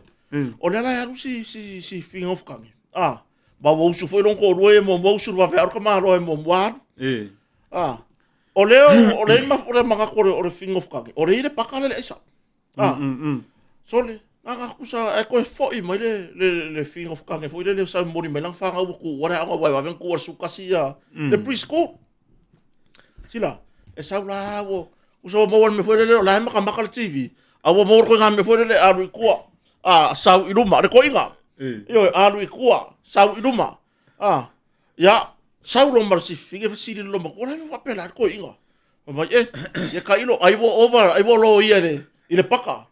O le la si finga of kangi. Ba wo su foi longo roe mo su va ver ka ma roe mo war. O le ma ore manga kore ore finga of kangi. Ore ile paka le esa. Sole nga kusa e ko foi mai le finga of kangi foi le sa mori melang fanga ku ora nga wa ven ku su kasia. Le preschool. Sila e sa la wo uso mo me foi le la ma ka le TV. Awo mo ko nga me foi le aru ku sau iruma le ko inga. Yo alu ikua sau iruma. Ya sau lo mar si finge fasili lo ma ora me fa pela ko inga. Ma ye ka ilo ai wo lo ia le paka.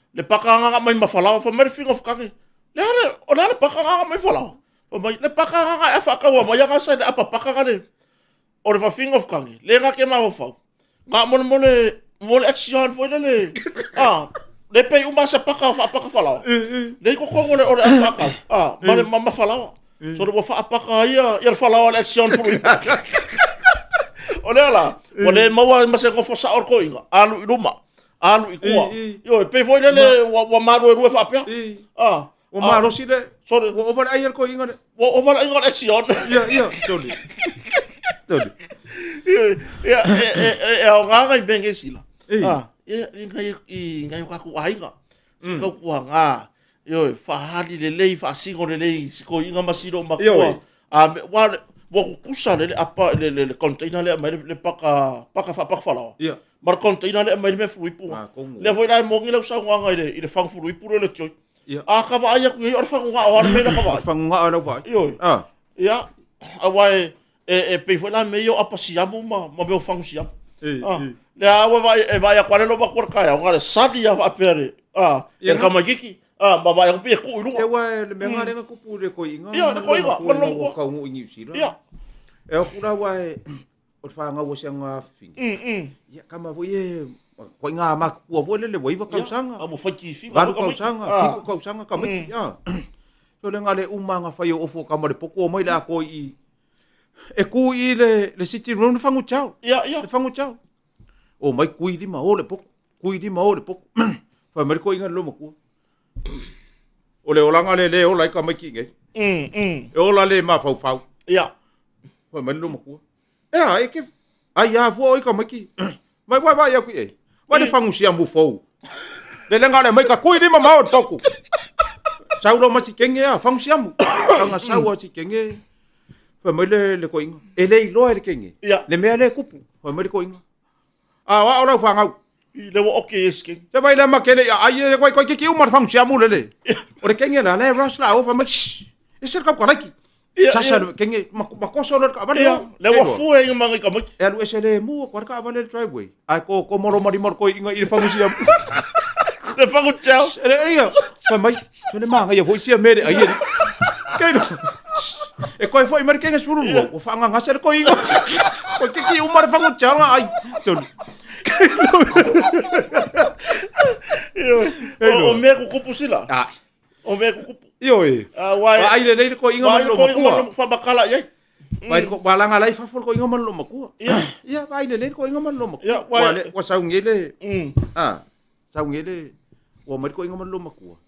Le paka nga mai mafala fa mer finge of kangi. Le ona le paka nga mai fala. Ma le paka nga fa ka wa ma ya ka sa apa paka ka le. O le fa finge of kangi. Le nga ke ma fa. Nga mo le action foi le. Le pe uma sa paka fala. Le ko le ora paka. Ma fala. So le fa paka ia fala le action pro. Ole ala. Ole ma se ko sa or ko inga. Alu iruma. Alu ikua. Yo pe foi le wa maro ru fa pia. O maro si le. So o over ayer ko inga. O over inga action. Ia. Tole. Ia o nga benge sila. Ngai ka ku ainga. Ko ku nga. Yo fa hali le fa singo le ko inga masiro makua. Wa kusa le apa le container le paka fala. Ia. Mar container le mai me fui pu. Le foi dai mongi le sa nga ile fang fui pu le choi. Ka va ia ku or fang nga or me ka va. Fang nga or va. Yo. Ia. Awai pe foi la meio apa siamu ma me fang siam. Le awa vai a kwale lo ba kor kaya ngare sadi ya apere ka magiki ba vai ku pe ku lu e wa le menga le ku pu le ko inga ko inga ko ka ngu ingi sira e ku ra wa o fa nga wo sanga fing ya kama vo ye ko inga ma ku vo le wo iwa ka sanga mo fa ki fi ba ka sanga ko sanga ka mi ya so le nga le uma nga fa yo ofo ka ma le poko mai la ko i e ku i le city room fangu chao le fangu chao o mai kui di ma ole pok fa mai ko inga lo mo ku ole olanga le ola ka mai ki nge e ola le ma fau fa mai lo mo ku e ke ai ya vo ka mai ki vai ya ku e vai le fangu sia mu fo le lenga le mai ka kui di ma o toku chau lo ma si kenge a fangu sia mu nga sau a si kenge fa mai le ko inga e le lo le kenge le me le kupu fa mai ko inga wa ora fa ngau le wo okay skin se vai la makele ai ko ki umar fang sia mu le ore kenge la le rush la o fa mak e ser ka koraki sasa kenge ma ko so ka ba le wo fu e ma ka mak e lu esele mu ko ka ba le driveway ai ko moro mari mor ko inga i fang sia le fang chao ia fa mai so le manga ia foi sia mere ai ke no e ko foi mer kenge suru o fa nga ser ko inga ko ki umar fang chao ai o me ku kupu sila o me ku kupu yo ai le ko inga man lo makua fa bakala ye vai ko balanga lai fa fol ko inga man lo makua ia vai le ko inga man lo makua wa sa ngele sa ngele o mai ko inga man lo makua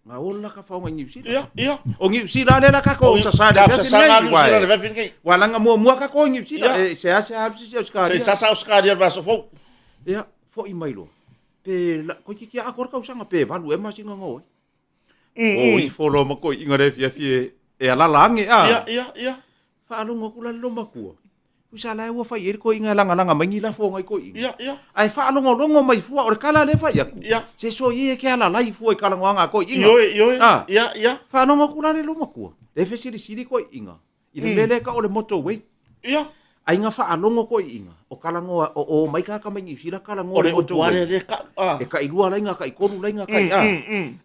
nga ola ka fa ngi sila o ngi sila le la ka ko sa sa le wala nga mo ka ko ngi sila se asa ska se sa ska dia va so fo ia fo i mai lo pe ko ki a ko ka usanga pe valu e ma singa ngo o i fo lo ma ko inga re fie e ala lange ia fa lo ngo kula lo ma ku usa la wo fa ir ko inga langa mangi la fo ngai ko ia ai fa lo ngo mai fu o kala le fa ya ku se so ye ke ala lai fu e kala nga ko inga yo ia fa lo ngo kula le lo ma ku e fe siri ko inga i le mele ka o le motorway ia ai nga fa alongo ko inga o kala ngo o mai ka mangi sila kala ngo o tuare le ka e ka ilua la inga ka ikonu la inga ka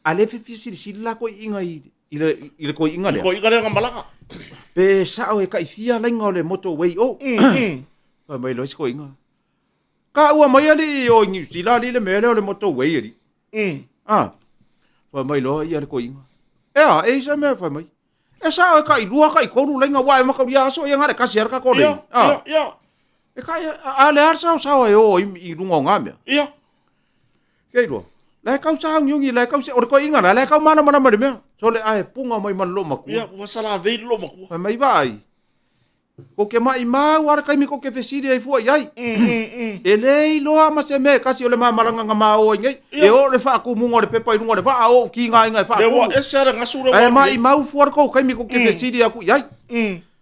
ale fe siri la ko inga ile ko inga le ko inga le ngamalanga pe sa o e ka ifia la inga le motorway pa mai lo ko inga ka ua mai ali o ngi sila le mele o le motorway ali pa mai lo ia le ko inga e sa me fa mai sa ka i lua ka i koru lenga wa ma ka ya so yang ada kasir ka ko le Ia. ka ale ar sa e i lungo ngam Ia. ke lo lai kau sa nyungi lai kau se or ko inga lai kau mana me so le ai punga mai man lo maku Ia, wasala vei lo maku. mai vai ko ke mai war kai mi ko ke fesiri ai fu ai ele lo ma se me kasi ole ma maranga nga o ngai e o le fa ku mungo le pepa i rungo le fa o ki nga fa Le ku wa ese ra ngasura wa. ai mai mau fu ko kai mi ko ke fesiri aku ai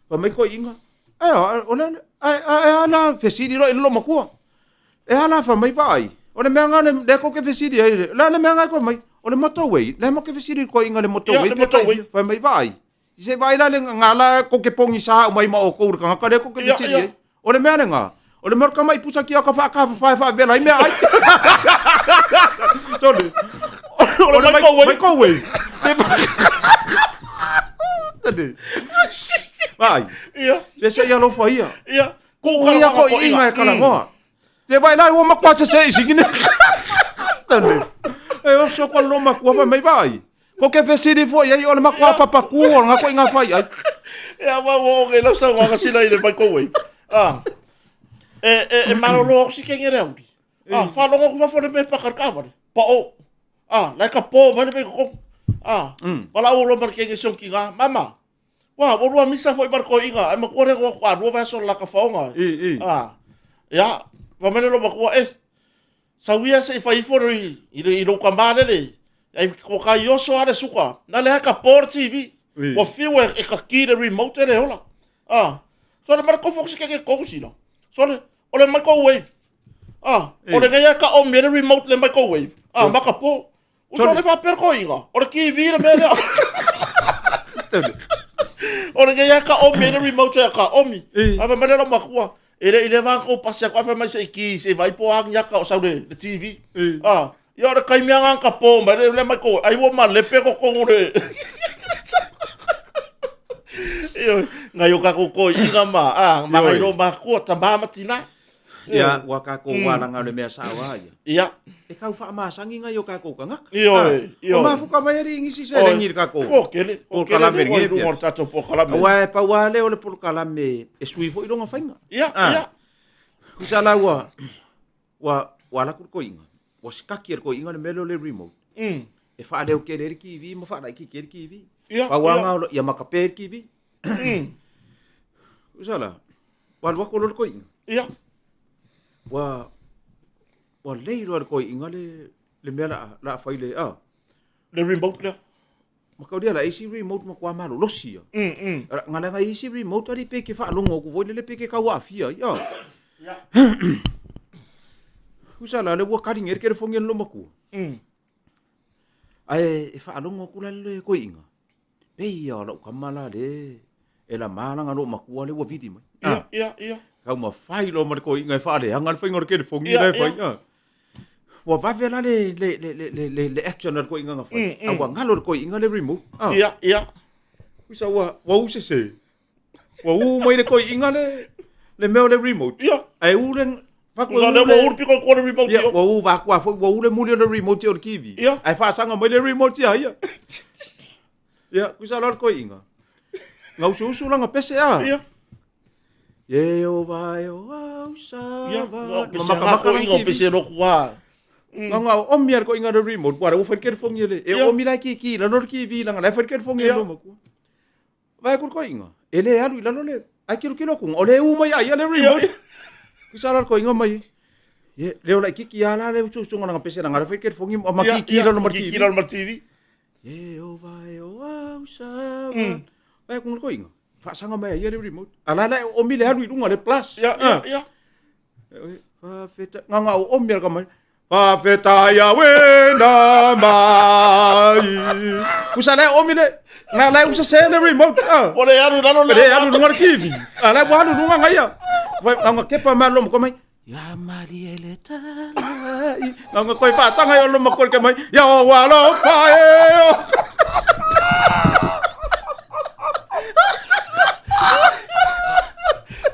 pa mai ko inga ai ona ai ana fesiri lo maku e ana fa mai vai ole me nga le ko ke fesiri ai la le me nga ko mai ole motorway le mo ke fesiri ko inga le motorway fa mai vai se vai la le ngala ko ke pongi sa mai ma o ko ka ka le ko ke fesiri ole me nga ole mer ka mai pusa ki ka fa vela me ai tole ole mai ko we tade vai Ia. se ya lo fa ia Ia. ko ia ko inga ka la ngoa te vai la o ma kwa se singine tade e o so ko lo ma kwa fa mai vai ko ke fesiri fo ia ole ma kwa papa ku nga ko inga fa ia Ia wa ke lo sa nga sila ile mai ko we. Marolo si ke ngere uri. Fa lo ko fa me pa kar ka pa o. Like a po mane pe ko. Wala o lo mar ke ngesong ki nga mama. Wa bo ro misa foi bar ko inga. Ai ma ko re ko kwa ro va so la ka fa nga. Ya, va mane lo ba ko Sawia se fa ifo i lo ka mane le. Ai ko ka yo so are suka. Na le ka por TV. Wa fiwe e ka ki de remote le hola. So le mar ko fo ke ko si no. So le ole microwave. Ole nga ka o mere remote le microwave. Maka po. So le fa per ko inga. Ole ki vira mere. Ole nga ka o mere remote ka omi. Ava mere lo makua. Ele va ko pasya ko fa mai se ki se vai po ang ya ka o sa le TV. Yo le kai mi ang ka po mere le microwave. Ai wo ma le pe ko ngore. Ngayo ka ko inga ma ngai ro ma ko tamba matina ya wa ka ko wa nga le me sawa ia e ka fa ma sangi ngayo ka ko nga iyo ma fu ka mai ri ngi si se ngir ka ko kele kala me ngi ko tato po kala me wa pa wa le ole por kala me e sui fo i longa fainga ia ku sala wa la ko inga wa skaki ko inga le melo le remote e fa le o ke le ki vi ma fa la ki vi pa wa nga ya ma ka pe ki vi usala wal wa ko ko inga ia wa leiro ko inga le mela la faile le remote le ma ka dia la isi remote ma kwa malo losi ngana nga isi remote ari pe ke fa longo ko voile le pe ke ka wa fia ya usala le wa cutting ke fongen lo maku ai fa longo ko le ko inga pe ya lo kamala le ela mana nga lo maku le wa vidi mai ia kau ma fai lo mar ko inga fa le hangan fa ngor ke fongi le fa wa va vela le action ko inga nga fa awa ngalo ko inga le remote ia usa wa se wa mai le ko inga le me le remote ia ai u len fa ko le wa ur piko ko le remote ia wa va kwa fo wa u le mulio le remote or kivi ai fa sanga mai le remote ia ia usa lo ko inga ngau su langa pese ia Yo vai o sa va mama ko inga pese ro kwa nga o mier ko inga remote para o fer fong ele e o mira ki la nor ki vi la nga fer fong ele mo ko vai ko inga ele alu la no le ai kilo ko ole u mai ai le remote ku sala ko inga mai ye le ola ki ala le su nga pese nga fer fong o ma ki la no TV ye o vai o sa vai ko inga fa sanga mai ia le remote ala o mi le alu lunga le plus ia fa feta nga o mi ka mai fa feta ya we na mai kusala o mi le na la usa se le remote ole alu na no le alu lunga kivi ala bo alu lunga ngai va nga ke pa malo ko mai ya mari ele tala nga ko fa tanga yo lo mo ko ke mai ya wa lo fa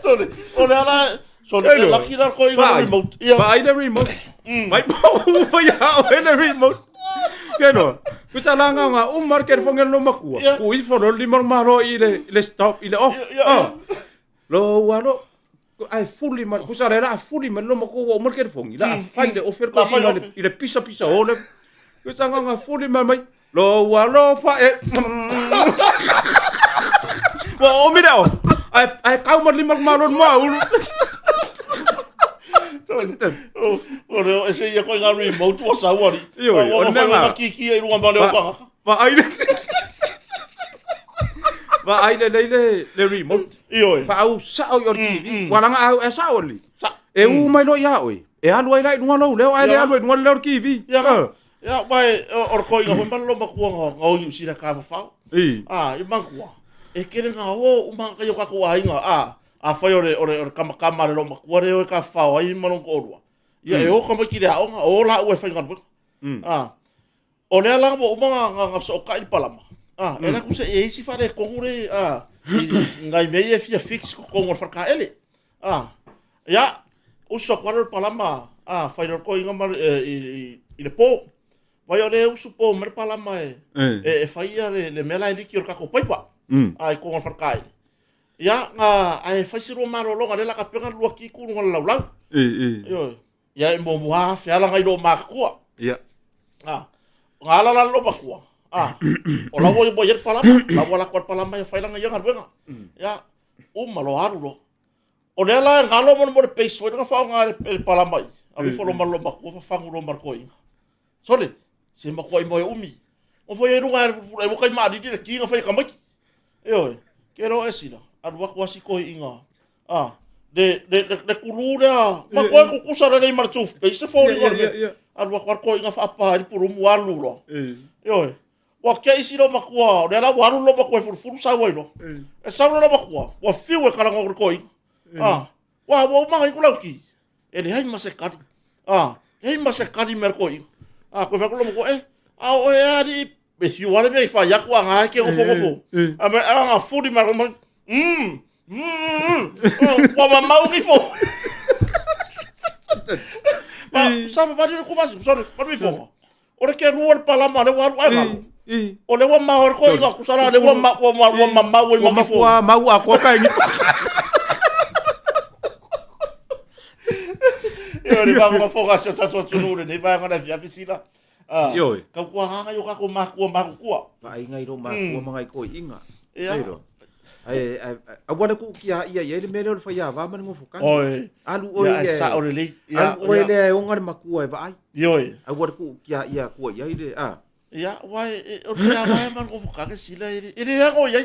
Ole ala le la kira ko inga remote ia vai le remote vai po fa ya le remote keno Kusalanga nga market fongel no makua. Ku is for only maro ile stop ile off. Lo wano ai fully mar kusarela fully man no makua market fong ila faile offer ko ile pisa ole. Kusanga nga fully man mai lo wano fa Wa omida off. Ai kau mar limar maron mau. O ese ia koe ngā remote wa sa wari. O nga kiki e runga mane o panga. Va aile le remote. Fa au sao yor TV. Walanga au e sao li. E u mai lo ia oi. E alu ai lai runga lo leo ai le alu runga lo TV. Ya mai or koe nga hoi malo makua nga yu sira ka fa. I mangua. E kere nga o umanga yo ka ko ainga a fai ore kama le lo makua re o ka fa ai manon ko orua. Ia e o ka mai ki le aonga o la u e fai ngan. O le ala mo umanga nga so ka i palama. E na ku se e isi fare kongure ngai mei e fia fix ko kongor farka ele. Ya uso kwaro palama fai ro ko inga mal i le po. Vai o le uso po mer palama e fai le mela ili ki or ka ko paipa. Ai kongor farka ele. Ya nga ai fai siro maro longa le la ka penga lua ki ku ngol lau. Yo. Ya e mo mua fe ala ngai lo makua. Ya. Ngala la lo makua. O la wo yer palama, la wo la kwar palama e fai langa yanga wenga. Ya malo haru lo. O le la ngalo mo peso nga fa nga palama. Abi fo lo malo makua fa fangu lo markoi. Sole, se makua mo umi. O fo ye runga e mo kai ma di ki nga fai kamaki. Yo. Kero esina. Adu wak wasi ko inga. De kulura. Makoi ko kusara nei martuf. Pe se fo ni ngor. Adu wak ko inga fa apa di puru mualu lo. Yo. Wa ke isi lo makua. De la waru lo makua furu sa wai lo. E sa lo makua. Wa fiu e kala ngor ko. Wa ma ku lauki. E le hai masekari. Hei masekari mer ko. Ko fa ko lo ko o e ari be si wale be fa ya kwa nga ke ngofo. Nga fudi mar ko Wa mamau ki fo. Sa va dire ko va, sorry, par mi fo. Ora ke ruar palama le war ai ngalo. O le wa ma or ko inga kusara le wa mamau e ma fo. Wa mau a ko ka ni. Yo le va ko fo ga se tatu tunu ne va ngana via piscina. Yo. Ka kwa hanga yo ka ko ma ku. Va inga ro ma ku ma ngai ko inga. Ero. Awala ku kia ia le mele o fai ava man ngofuka. Alu o ia sa o le. Alu o le o ngar makua e vai. Yo. Awala ku kia ia ku ia ile Ia wai o fai ava man ngofuka ke sila ile. Ile ya go ia.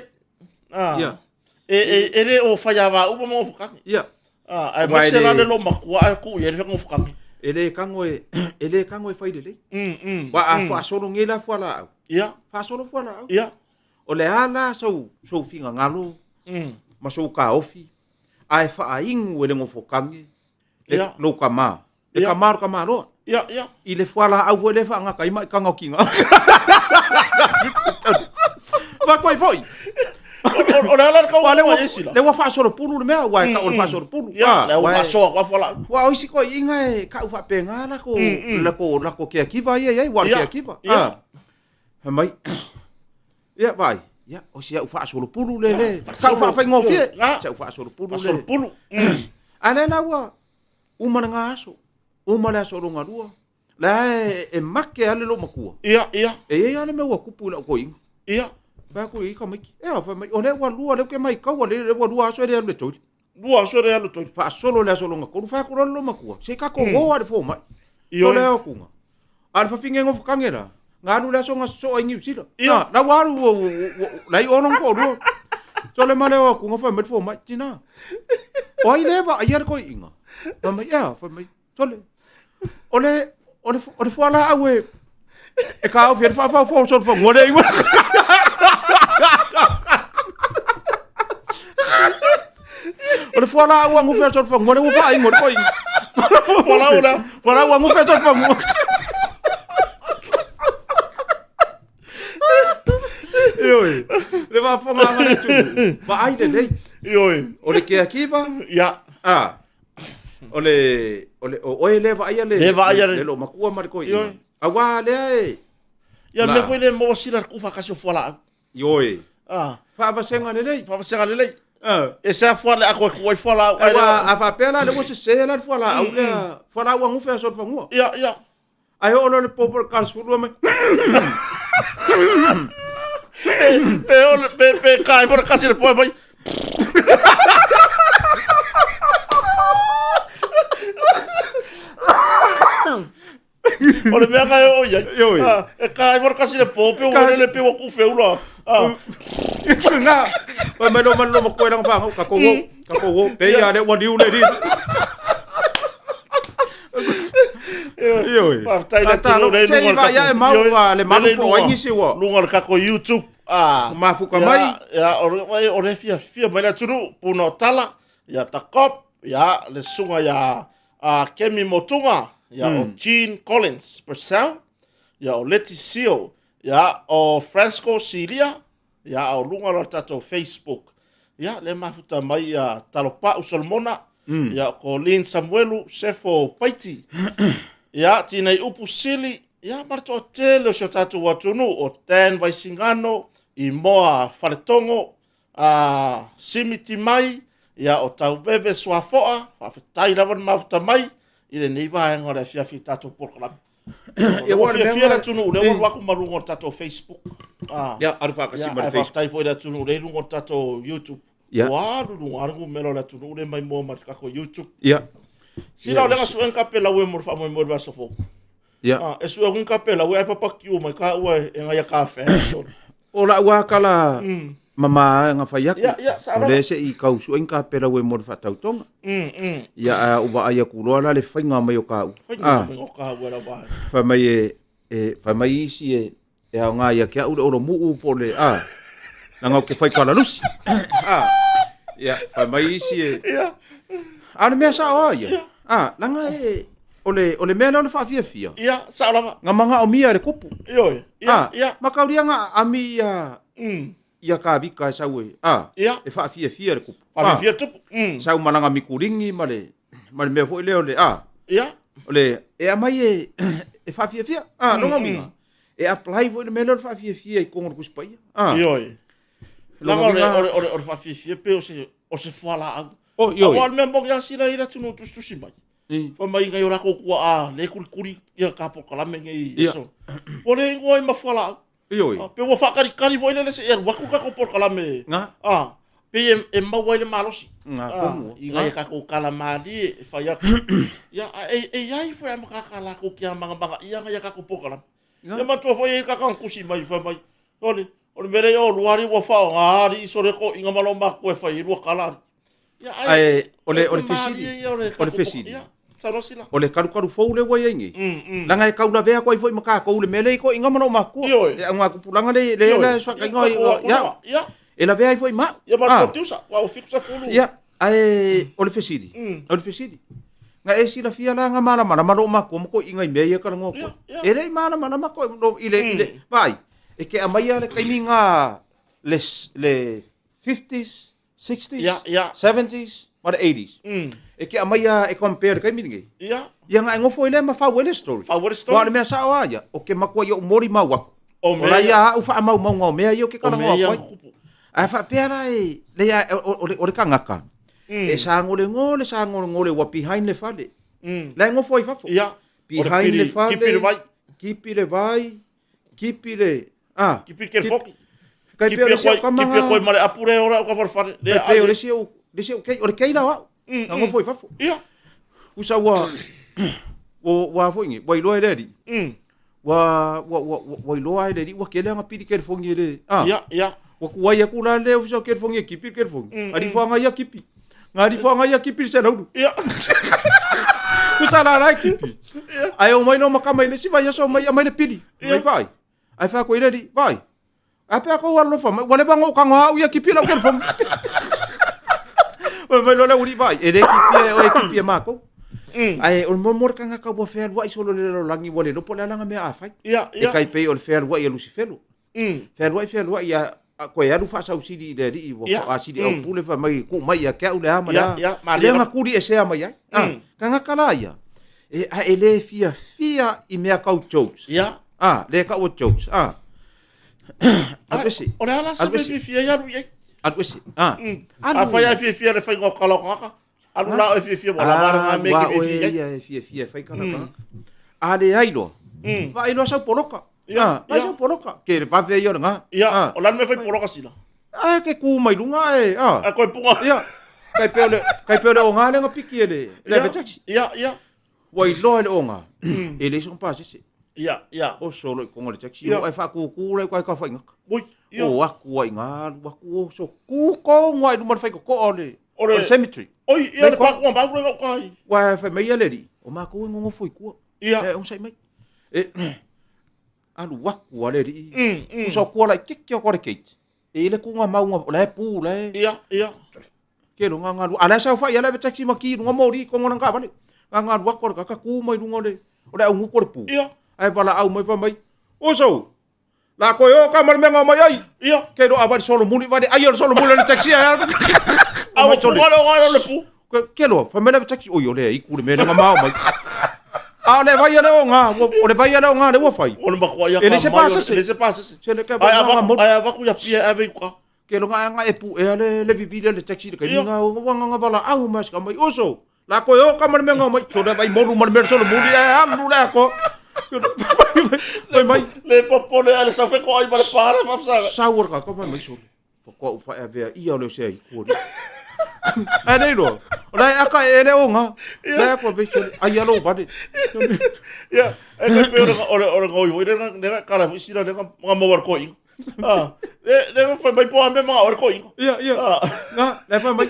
Ia. Ele o fai ava u mo ngofuka. Ia. Ai mai se la le lo makua ku ia le ngofuka. Ele kango e fai le. Wa a fa solo ngela fa la. Ia. Fa solo fa la. Ia. O le ala so finga ngalo. Ma so ka ofi. Ai fa aing we le ngofokangi. Le lo kama. Le kama lo. Ia. I le fala au le fa nga kai mai ka ngokinga. Va koi foi. O le ala ka wale wa esila. Le wa fa so pulu le mea wa ka o fa so pulu. Ia, le wa so wa fala. Wa o si ko inga ka u fa penga la ko ke kiva ia wa ke kiva. Mai. Ya vai. Ya, o sia ufa solo pulu le. Ka ufa fa ngofie. Sa ufa solo pulu le. Solo pulu. Ana na wa. Uma nga aso. Uma la solo nga rua. La e makke ale lo makua. Ia. E ale me wa kupu la ko ing. Ia. Ba ko i ka mai. E fa mai. O le wa lua le ke mai ka wa le wa lua so le toi. Lua so le toi. Fa solo le solo nga ko fa ko lo makua. Se ka ko go ale fo mai. Io le ko nga. Al fa finge ngofu kangera. Ngaru la so nga so ingi sila. Na waru lai ono ko ru. So le mane o ku ngofa met fo mai tina. O ai leva ayer ko inga. Ma ya fa mai. So le. Ole fo ala awe. E ka o fier fa so fo ngore inga. Ole fo ala awe ngu fe so fo ngore u fa inga ko inga. Fo ala ngu fe so fo ngore. Yoi. Le va fonga ngana tu. Va ai le dei. Yoi. Ole ke akiva? Ya. Ole le va ai le. Le va ai le lo makua mar ko. Awa le ai. Ya le foi le mo sila ku fa kasi fola. Yoi. Fa senga lelei. Fa senga lelei. E se fola ako ku fola. Ai fa pela le mo se la fola au le fola wa ngufe so fa ngua. Ya ya. Ai o le popor kals fu me. Pe kai por kasi le po mai. Ole mea kai o ia. E kai por kasi le po pe o le pe o ku feula. Nga. Pa malo mo ko lang fa ka ko pe ya le wa diu le di. Yo. Pa tai le tino le lunga ya mau le malu po ai si wo. Lunga ka ko YouTube. Ma fu ka mai. Ya ore fia mai la tunu puno tala. Ya takop ya le sunga ya Kemi Motunga. Ya o Gene Collins Purcell. Ya o Letty Seal. Ya o Francisco Silia. Ya o lunga la tato Facebook. Ya le mafuta mai ya talopa usolmona. Ya ko Lin Samuelu Sefo Paiti. Ya tinai upu sili. Ya marto tele o tato watunu o ten vai singano i moa faletongo simiti mai ya o tau bebe swafoa fa tai lava mafuta mai ile nei vai ngora fia tato program. Ya wa fia tunu le wa ku marungo tato Facebook. Ya arfa ka simba Facebook. Ya fa tai foi da tunu le lungo tato YouTube. Wa lu argu melo la tunu le mai mo marka ko YouTube. Ya. Sila le ngasu en kapela we mo fa mo ba sofo. Ya. Esu un kapela we papa kiu mai ka we en ya kafe. Ola wa kala mama nga fayak. Ya, le se I kau su en kapela we mo fa tautonga. Ya uba aya kulo la le fainga mai o ka. Fainga mai o ka wa ba. Fa mai si e nga ya kia uro mu po le nanga ke fai kala lusi. Ya, fa mai si Ya. Ana me sa ya. Nanga ole me na fa fia. Ya, salama. Nga manga o mia le kupu. Yo. Ya. Makauria nga ami ya ka vika sa we. Ya. E fa fia le kupu. Fa fia tupu. Sa mananga mikuringi male me fo le ole. Ya. Ole e amai e fa fia. No ngaminga. E apply fo le melor fa fia I kongor kuspai. Yo. La ore fa fia pe o se foala au. Yo. Awal me mbok ya sila ira tunu tu simbai. Fa mai ngai ora ko kua le kuri ya ka po kala me ngai so. Ole ngoi ma foala. Yo. Pe wo fa kari vo ile se er wa ku ka ko por kala me. Pe e ma wa ile malosi. Ngai ka ko kala mali fa ya. Ya ya I fo ya ma kala ko kia manga ia ngai ka ko por kala. Ya ma to fo ia ka kan kusi mai fa mai. Ole mere yo luari wo fa ngari sore ko inga malo ma ko fa I ru kala. Ya ole fesidi. Ole karu fou le wai ingi. Langa e kauna vea ko I foi maka ko le mele ko inga mano maku. E nga ku pulanga le so ka ngoi ya. E la vea I foi ma. Ya ma ko tiusa wa fixa fulu. Ya ole fesidi. Ole fesidi. Nga e sila fia la nga mana mano maku ko inga me ya ka ngo ko. E le mana mako no ile vai. E ke amaya le kaiminga le 50s 60s, 70s, maar 80s. E ke amaya e compare kai miningi. Ya. Ya nga ngofo ile ma fa wele story. Wa le me sa wa ya. O ke makwa yo mori ma wa. O ya u fa mau ngo me yo ke kana ngo. A fa pera le ya o le kangaka. E sa ngole wa behind le fale. La ngofo I fa fo. Ya. Behind le fale. Kipi le vai. Kipi ke foki. Kipi ko mare apure ora ko farfare. Le deseu ke ore keina wa. Ngo foi fafo. Ia. Usa wa foi ngi. Wa ilo ele. Wa ilo ele wa kele nga pidi ke fongi ele. Ya. Wa ku ya ku la le usa ke fongi kipi ke fongi. Ari fanga ya kipi. Ngari fanga ya kipi se laudu. Ia. Usa la kipi. Ai o mai no makama ile si vai so mai le pidi. Vai. Ai fa ko ile vai. Apa ko warlo fam, wala fa ngo kanga uya kipi la fam. Mai lo la uri vai, e de kipi mako. Ai o momor kanga ka bo fer wa isolo le lo langi wole lo pola langa me afai. Ya. E kai pe o fer wa ya lucifelo. Fer wa ya ko ya lu fa sa usidi de di wo fa asidi o pule fa mai ku mai ya ka ule ama la. Le ma kuri e se ama ya. Kanga kala ya. E ele fia I mea kau jokes. Ya. le ka o jokes. Alwesi. O le ala sa fifia ya ru ye. Alwesi. A fa ya fifia le fa ngo kala ka. Alu la fifia wala mara me ki fifia. Ya fifia fa kala ka. Ale ai lo. Va ilo sa poloka. Ya, sa poloka. Ke va ve yo nga. Ya, o lan me fa poloka sila. Ke ku mai lunga e. A ko punga. Ya. Kai pele o nga le nga piki ele. Le taxi. Ya. Wai lo le o nga. Ele son pa se. Ya. O solo ko ngol taxi. O ai fa ku le kai ka fa nga. Oi. O aku ai nga, aku so ku ko ngoi lu mar fa ko ole. O cemetery. Oi, ia le pa ko ba ko kai. Wa fa me ele di. O ma ko ngo foi ku. Ia. On sai mai. Alu waku ale di. So ku la kikki ko le kate. Ele ku nga mau nga le pu le. Ia. Ke lo nga lu ala sa fa ia le taxi maki nga mori ko ngona ka bale. Nga waku ka ku mai lu ngole. O le ngu ko le pu. Ia. Ai vala au mai fa mai. O so. La ko yo kamar me nga mai ai. Ia. Ke do abadi solo muli vade ai solo muli le taxi ai. Au ko lo le pu. Ke lo fa me le taxi o yo le i ku le me nga mau mai. Le vai ale o nga, o le vai ale o nga le wo fai. O le makua ia. Ele se pasa. Se le ka ba. Ai va ku ya pia ave ku. Ke lo nga e pu e le vivile le taxi le ka nga nga vala au mas ka mai oso. La ko yo kamar me nga mai so le vai molu mar mer solo muli ai lu le ko. Mai le popole ale sa fe ko ai mare para fa sa. Saur ka ko mai so. Ko fa ave ia le se ai ko. Nei lo. Nei aka ele o nga. Nei ko be ai alo bade. Ya, e pe ora ngoi voi le kala fusila le nga mo war koi. Le foi mai po ame ma war koi. Ya. Nga, le foi mai.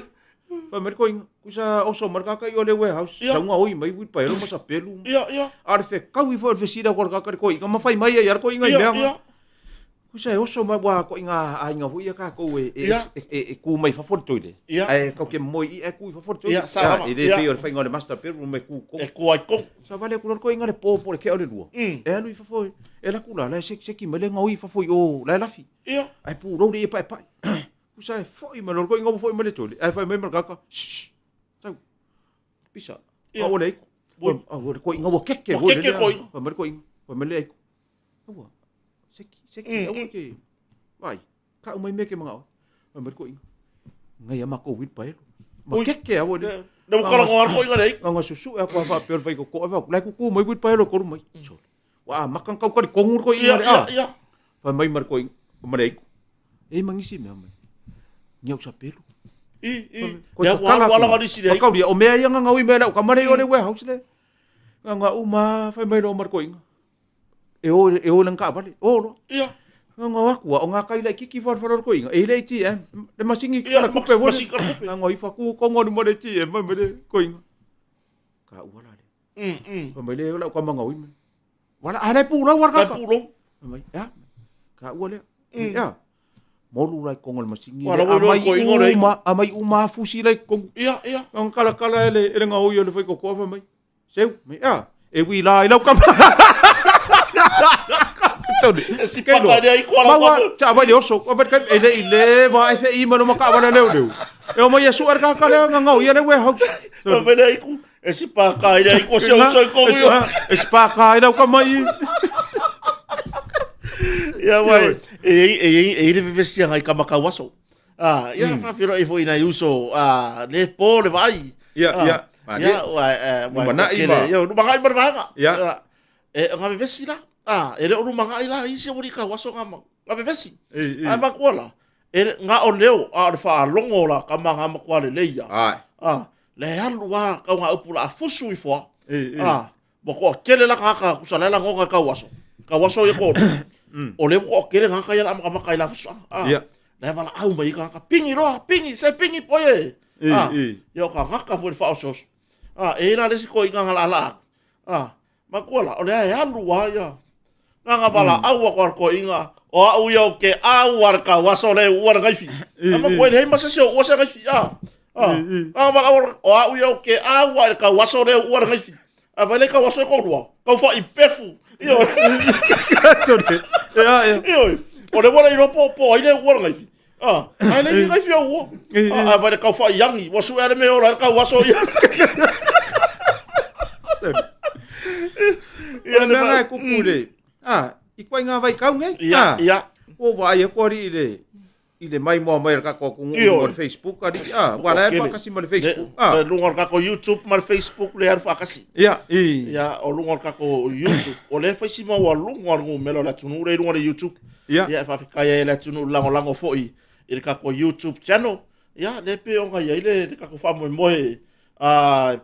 Foi mai koi. Kusa oso marka ka yo le warehouse. Tanga oi mai wi pa lo masa pelu. Ya. Arfe kawi fo fusila ko ka koi. Ka ma fai mai ya koi ngai me. Kusa oso ma wa ko inga ai nga hui ka ko e ku mai fa foto ile. Ai ka ke moi e ku fa foto. Ya, sa. E de pe fa ngole master pelu me ku ko. E ku ai ko. Sa vale ko ko inga le po ke ole lua. E lui fa foi. E la kula la se ki me le ngoi fa foi o la fi. Ya. Ai pu ro de pa. Kusa foi me lo ko inga foi me le tole. Ai fa me marka ka. Tau. Pisa. A ole ko. Ko inga wo kekke wo. Kekke ko. Fa me ko inga. Fa me le ko. Seki au ke. Vai. Ka mai me ke manga. Mai ko inga. Ngai ama ko wit pa. Ma kekke au de. Na mo kala ngor ko inga dei. Nga susu e ko fa pel vai ko va. Lai ku mai wit pa lo ko mai. Wa makang kau ka ko ngur ko inga. Ya. Fa mai mar ko inga. Mai ko. E mangisi me mai. Nyau sa pelo. Ya wala di sini. Kau dia o me yang nga wi me na ka mare o le warehouse le. Nga uma fa mai lo mar ko inga. E o lang ka vale. O lo. Ia. Nga aku o nga kai lai kiki for ko inga. E le ti le masingi kala ko pe wo. Nga ngoi fa ku ko ngoni mo le ti mai me ko inga. Ka wala le. Fa mai le la ko manga wi. Wala ale pu lo war ka. Pu lo. Mai ya. Ka wala. Ya. Molu lai ko ngol masingi. Amai uma fusi lai ko. Ia. Nga kala ele nga o yo le fa ko fa mai. Seu, mai ya. E wi lai lo ka. Si paka dia i kuala ma cha ba dio so ba ka ile va fe i ma no ma ka ba le le e o mai su ar ka le nga ngau ia le we ha ba le ku e si paka dia i ko se so ko yo e si paka ida ka mai ya vai e le vestia ai ka maka waso ya fa firo e foi na uso le po le vai ya mana ile yo no manga bermanga ya e nga vesila ele o manga ila isi o ka waso ngama nga vesi ma kola nga o leo a fa longo la ka manga ma kwale leia le halua ka nga upula fusu i fo bo ko kele la ka kusala la ngo ka waso ye ko o le ko kele nga ka ya ma ka ila fusu le vala au mai ka pingi se pingi poye yo ka fo fa osos e na le ko inga ala ma kola o le halua ya nga bala au ko inga o au yo ke au war ka waso le war ngai fi ama ko le ma se o se ngai fi bala o au yo ke au war ka waso le war ngai fi vale ka waso ko ro ka fa ipefu yo yo o le wala iro po ile war ngai fi ai le ngai fi o vale ka fa yangi waso era me ora ka waso ya na ku pule I koe ngā vai kau ngai. Ia. O vai ko ri ile mai mo mai ka ko mo Facebook ari wala e fakasi mo Facebook le lungor ka ko YouTube mal Facebook le ar fakasi ia o lungor ka ko YouTube o le faisi mo wa lungor ngo melo la tunu le lungor YouTube ia fa fika ya la tunu lango foi il ka ko YouTube channel ia le pe o ngai le ka ko fa mo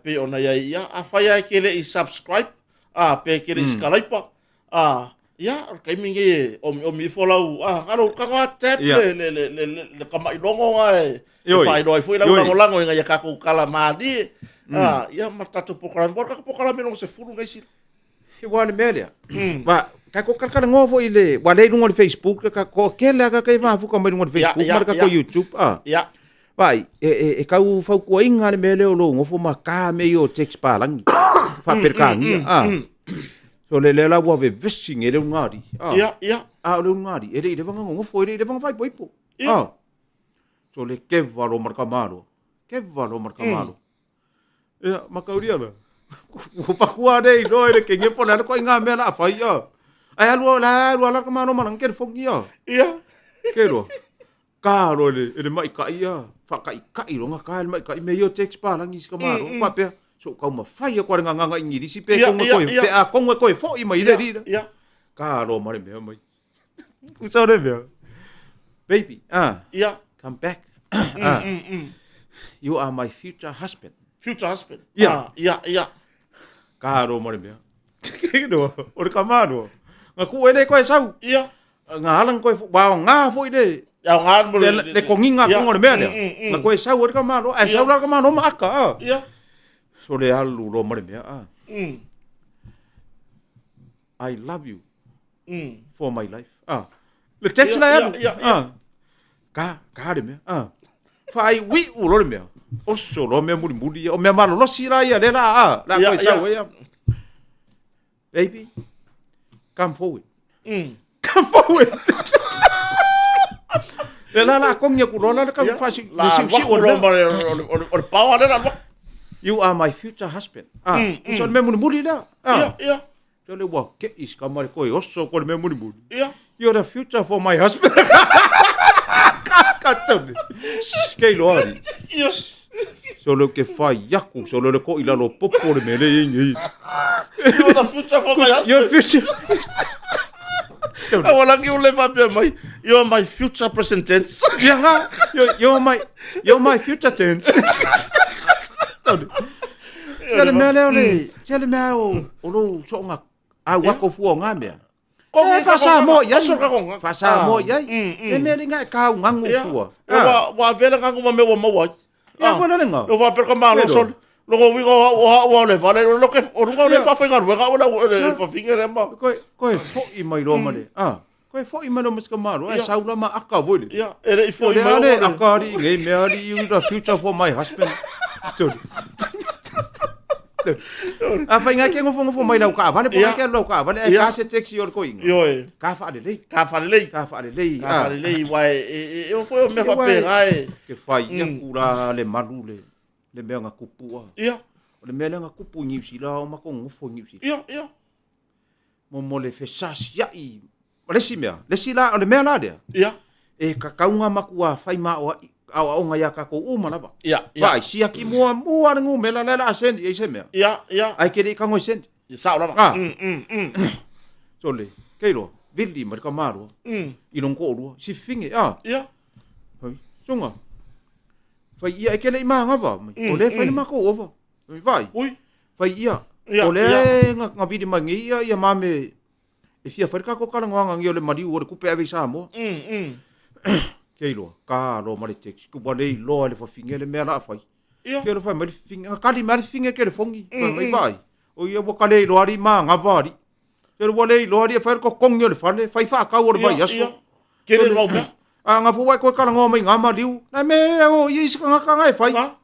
pe ona ia a fa ya ke le subscribe pe ke le skalaipa ya, kai mingi o mi follow aro ka tap le ka mai longo ai. Fai doi foi lango nga ya ka ko kala madi. Ya matato pokalan bor ka pokalan me no se fulu ngai sil. I wana melia. Ba ka ko kala ngovo ile wale no Facebook ka ko kela ka kai va fu ka mai no Facebook mar ka ko YouTube Ya. Bai e ka u fa ko inga le mele o lo ngofo ma ka me yo text palang. Fa perkangi so le la wa ve vishing e le ngari ia le ngari e le vanga ngofo e le vanga fai poipo so le ke valo marka malo ia makauria la o pakua dei no e ke nge pona ko inga me la fai ai alu la ka malo malang ke fongi ia ke lo karo le mai ka ia fa ka i longa ka mai ka me yo text pa langi ska malo fa pe so kau ma fai ko nga ingi disi pe ko pe a ko ko fo i mai le ri ia ka ro mare me mai u sa re me baby ia come back you are my future husband ia ka ro mare me ke do o ka mano nga ku ele ko sau ia nga halang ko ba nga fo ide ya ngan mo le ko nginga ko me nga ko sau o ka mano ai sau ka mano ma ka ia so le alu lo mare me I love you for my life le text la ka de me fai wi u lo me o so lo me muri o me malo lo sira ia le la ko sa we baby come forward le la ko ngia ku lo la ka fa si o lo pawa le la you are my future husband so me muri la ia so le wa ke is ka mare ko so ko me muri ia you're the future for my husband katone ke lo ari ia so lo ke fai yaku so lo ko ila lo popo le mele ingi you're the future for my husband your future wala ki ule fa pe mai you're my future present tense yeah you're my future tense Tele mele ole, tele mele o lo so nga a wako fu nga me. Ko fa sa mo ya, fa sa mo ya. E mele nga ka nga ngu fu. Wa vele nga nguma me wa mo wa. Ya fa nga. Lo va per kama lo sol. Lo go wigo wa le vale lo ke o nga le fa fa nga wa le fa finger ma. Ko fo i mai lo male. Ko fo i mai lo mas kamaro. E sa ula ma aka vole. Ya, ere i fo i mai. Ole akari ngai me ari you the future for my husband. Sorry. Fa nga ke ngofo mai lau ka vale po ke lau ka vale ka se taxi or ko inga yo ka fa le ka fa le wai e o foi me fa pe ai ke fa ia kura le malule le me nga kupua ia le me nga kupu ni sila o ma ko ngofo ni sila ia mo le fe sas ya i le simia le sila o le me la de ia e ka kaunga makua fai ma o au nga ya ka ko uma lava ia vai sia ki mua ngu mela la sen e se me ia ai ke ka ngoi sen sa lava so le keilo vili mar ka maro i long ko ru si finge ia songa fai ia ke le ma nga va o le fai ma ko ova vai ui fai ia o le nga vili ma ngi ia ma me e fia fai ka ko kala nga ngi o le mari o le kupe ave sa mo keilo ka lo mari text ku bale lo le fa finge le mera fai ke lo fa mari finge ka li mari finge ke le fongi mai vai o ia bo kale lo ari ma nga vari ke lo bale lo ari fa ko kongyo le fa le fai fa ka o vai aso ke le mo nga fu wai ko kala ngo mai nga ma liu na me o is ka nga fai ko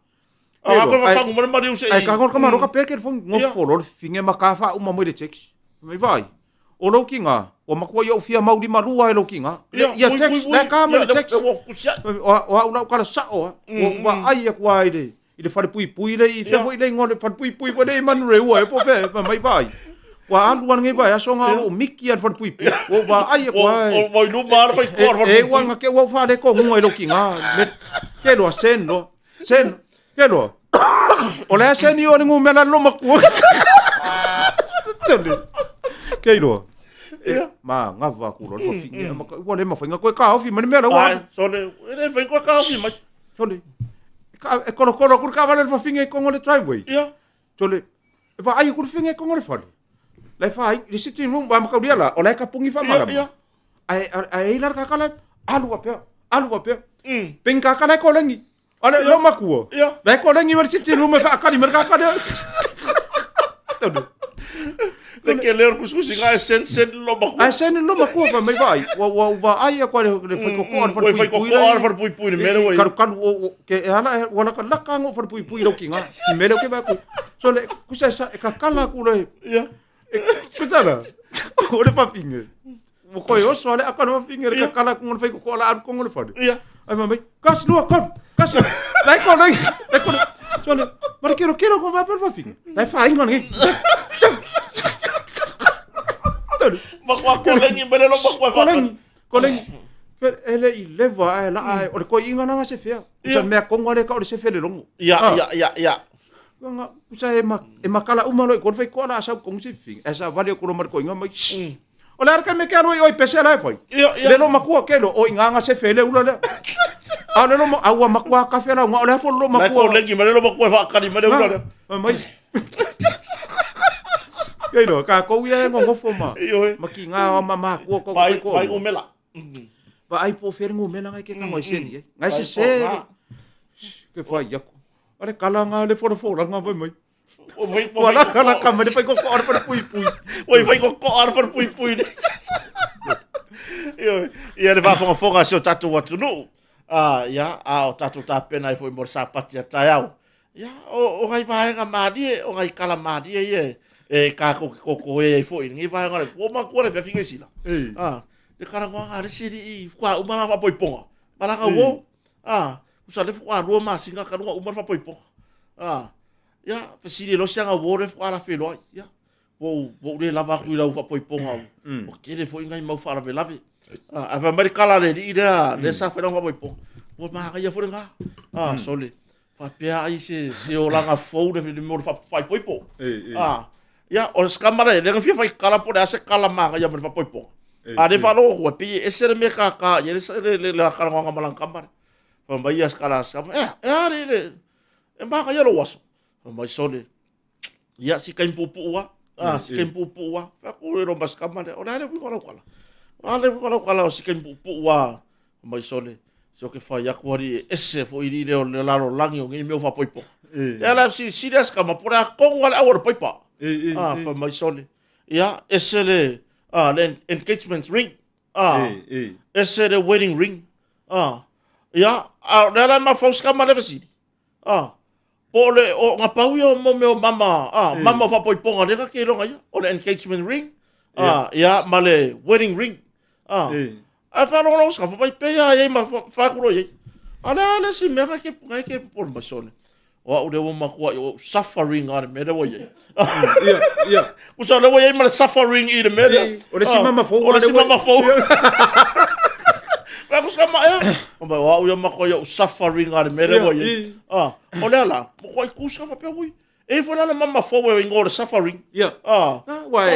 fa ngu mari u se ai ka ko ma ro ka pe ke fongi ngo fo lo finge ma ka fa uma mo le text mai vai o lo kinga o makua yo fia maudi marua e lo kinga ia text le ka ma text o una kala sa o wa ai ku ai de i le fare pui le i fe foi le ngole fare pui le manu re o e po fe mai vai wa aluan ngai ba ya so nga o miki an far pui o va ai ko ai o lu mar fai kor far e wa nga ke wa fa de ko ngoi lo kinga me ke lo sen ke lo o le sen yo ngu mela lo maku ke lo ma nga va ku lo fa finge ma ko le ma fa nga ko ka ofi ma mela wa so le fai ko ka ofi ma so le ka e ko ku ka va le fa finge ko ngole driveway so le va ai ku finge ko ngole fa le fa di sitting room ba ma ka dia la o le ka pungi fa ma ai lar ka kala alu apa ping ka kala ko lengi ale lo maku le ko lengi mer sitting room fa ka di mer ka dia le ke le ku susi nga sen lo maku sen lo maku fa mai vai wa ai ko le fa ko far pui ne mere wai kan ke ala wala ka la ka ngo far pui lo kinga mere ke ba ku so le ku sa ka kala ku le ku sala o le pa pinge mo ko yo so le aka no pinge ka kala ku ngol fa ko ala ko ngol fa ai mamai kas lu kas lai ko so le mar quiero ko va per pa pinge lai fa ingon ngi makwa kolengi bele lo makwa kolengi ele i leva la o ko inga nga se fea sa me ko ngore ka o se fele longo ya nga usa e makala uma lo ko fai ko la sa ko si fin esa vale ko lo mar ko inga mai o la ka me ka no oi pese la foi le lo makua ke lo o inga nga se fele ula le ale lo awa makua ka fela nga o le fo lo makua kolengi bele lo makwa fa ka di mele ula mai Kei no ka ko ia ngo fo ma. Maki nga mama ko mai umela. Ba ai po fer ngo mela ngai ke ka mo sen ye. Ngai se. Ke fa ya ko. Ale kala nga le fo nga mai. O mai wala kala ka me fa ko ar par pui. Oi fa ko ar par pui. Ia le va fo nga so tatu watu no. Ya o tatu ta pena foi mor sapati ta yao. Ya o ngai va nga madi o ngai kala madi ye. Ka ko e foi ngi vai ngale o ma ko le finge sila de cara ko ngare siri kwa umana fa poiponga para ka wo usale fo ro ma singa ka no umana fa poiponga ya fa siri lo sia wo re fo ala fe lo ya wo le lava ku la fa poiponga o ke le fo ngai mau fa la lave ava merikala le ida le sa fa no fa poiponga wo ma ka ya fo nga sole fa pia ai se o langa fo de mo fa poipo ya o skamara le ngafia fai kala po ase kala manga ya merfa poipo ade fa lo ko pi ese me ka ye le la kala nga malang kamar pa mai as kala sam le manga ya lo waso mai sole ya si kain pupu wa si kain pupu wa fa ko ro bas kamar o le ko kala si kain pupu wa mai sole so ke fa ya ko ri ese fo iri le la lo langi o ngi me fa poipo ya la si serious kama pura ko wala awor poipo for my son. Yeah, it's the engagement ring. It's the wedding ring. Yeah, nela ma fos kama le vesi. Pole o nga pau yo mo mama. Mama fa poiponga le ka ke longa ya. O the engagement ring. Yeah, male wedding ring. Fa lo ska fa pe ya ma fa ku ro ye. Ana si me ka ke por my son. Wa o de wo makua o suffering on me de wo ye. Yeah. Usa le wo ye ma suffering i de me de. O le si mama fo. Wa ku ska ma ya. O ba wa o yo makua o suffering on me de wo ye. O le la, ko ku ska fa pe wo. E fo na mama fo wo ngor suffering. Wa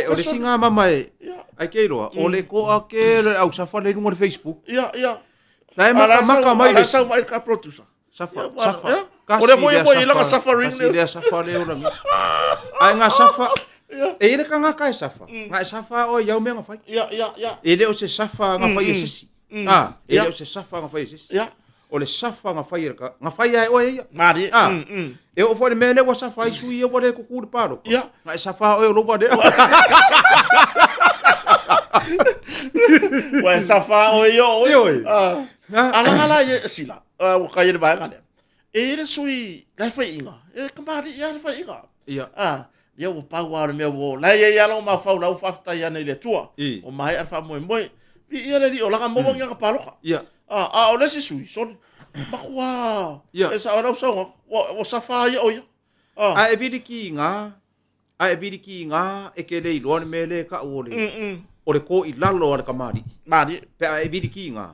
o le singa mama e. Ai ke ro. O le ko a ke au safa le ngor Facebook. Lai maka mai le sa vai ka producer. Safa. Ora foi ila suffering. Kasi dia safa le ora. Ai nga safa. E ile ka nga kai safa. Nga safa o yau me nga fai. Ile o se safa nga fai sisi. Ile o se safa nga fai sisi. O le safa nga fai ka. Nga fai ai o ia. Mari. E o foi mele wa safa isu ia o le ku ku paro. Nga safa o lo va de. Wa safa o yo. Ala ye sila. O ka ye ba ngale. E le sui la fa inga. E kamari ya la fa inga. Ia o pawa me o la ia lo ma fa la fa sta ya nei le tua. O mai ar fa mo vi ia le o la ka mo nga pa lo. O le si sui son. Ba kwa. E sa ora so o sa fa ia o ia. E vidi ki nga a e viriki ngā e ke lei loa me le ka o le. O le ko i lalo ar kamari. Mari. Pe a e viriki ngā.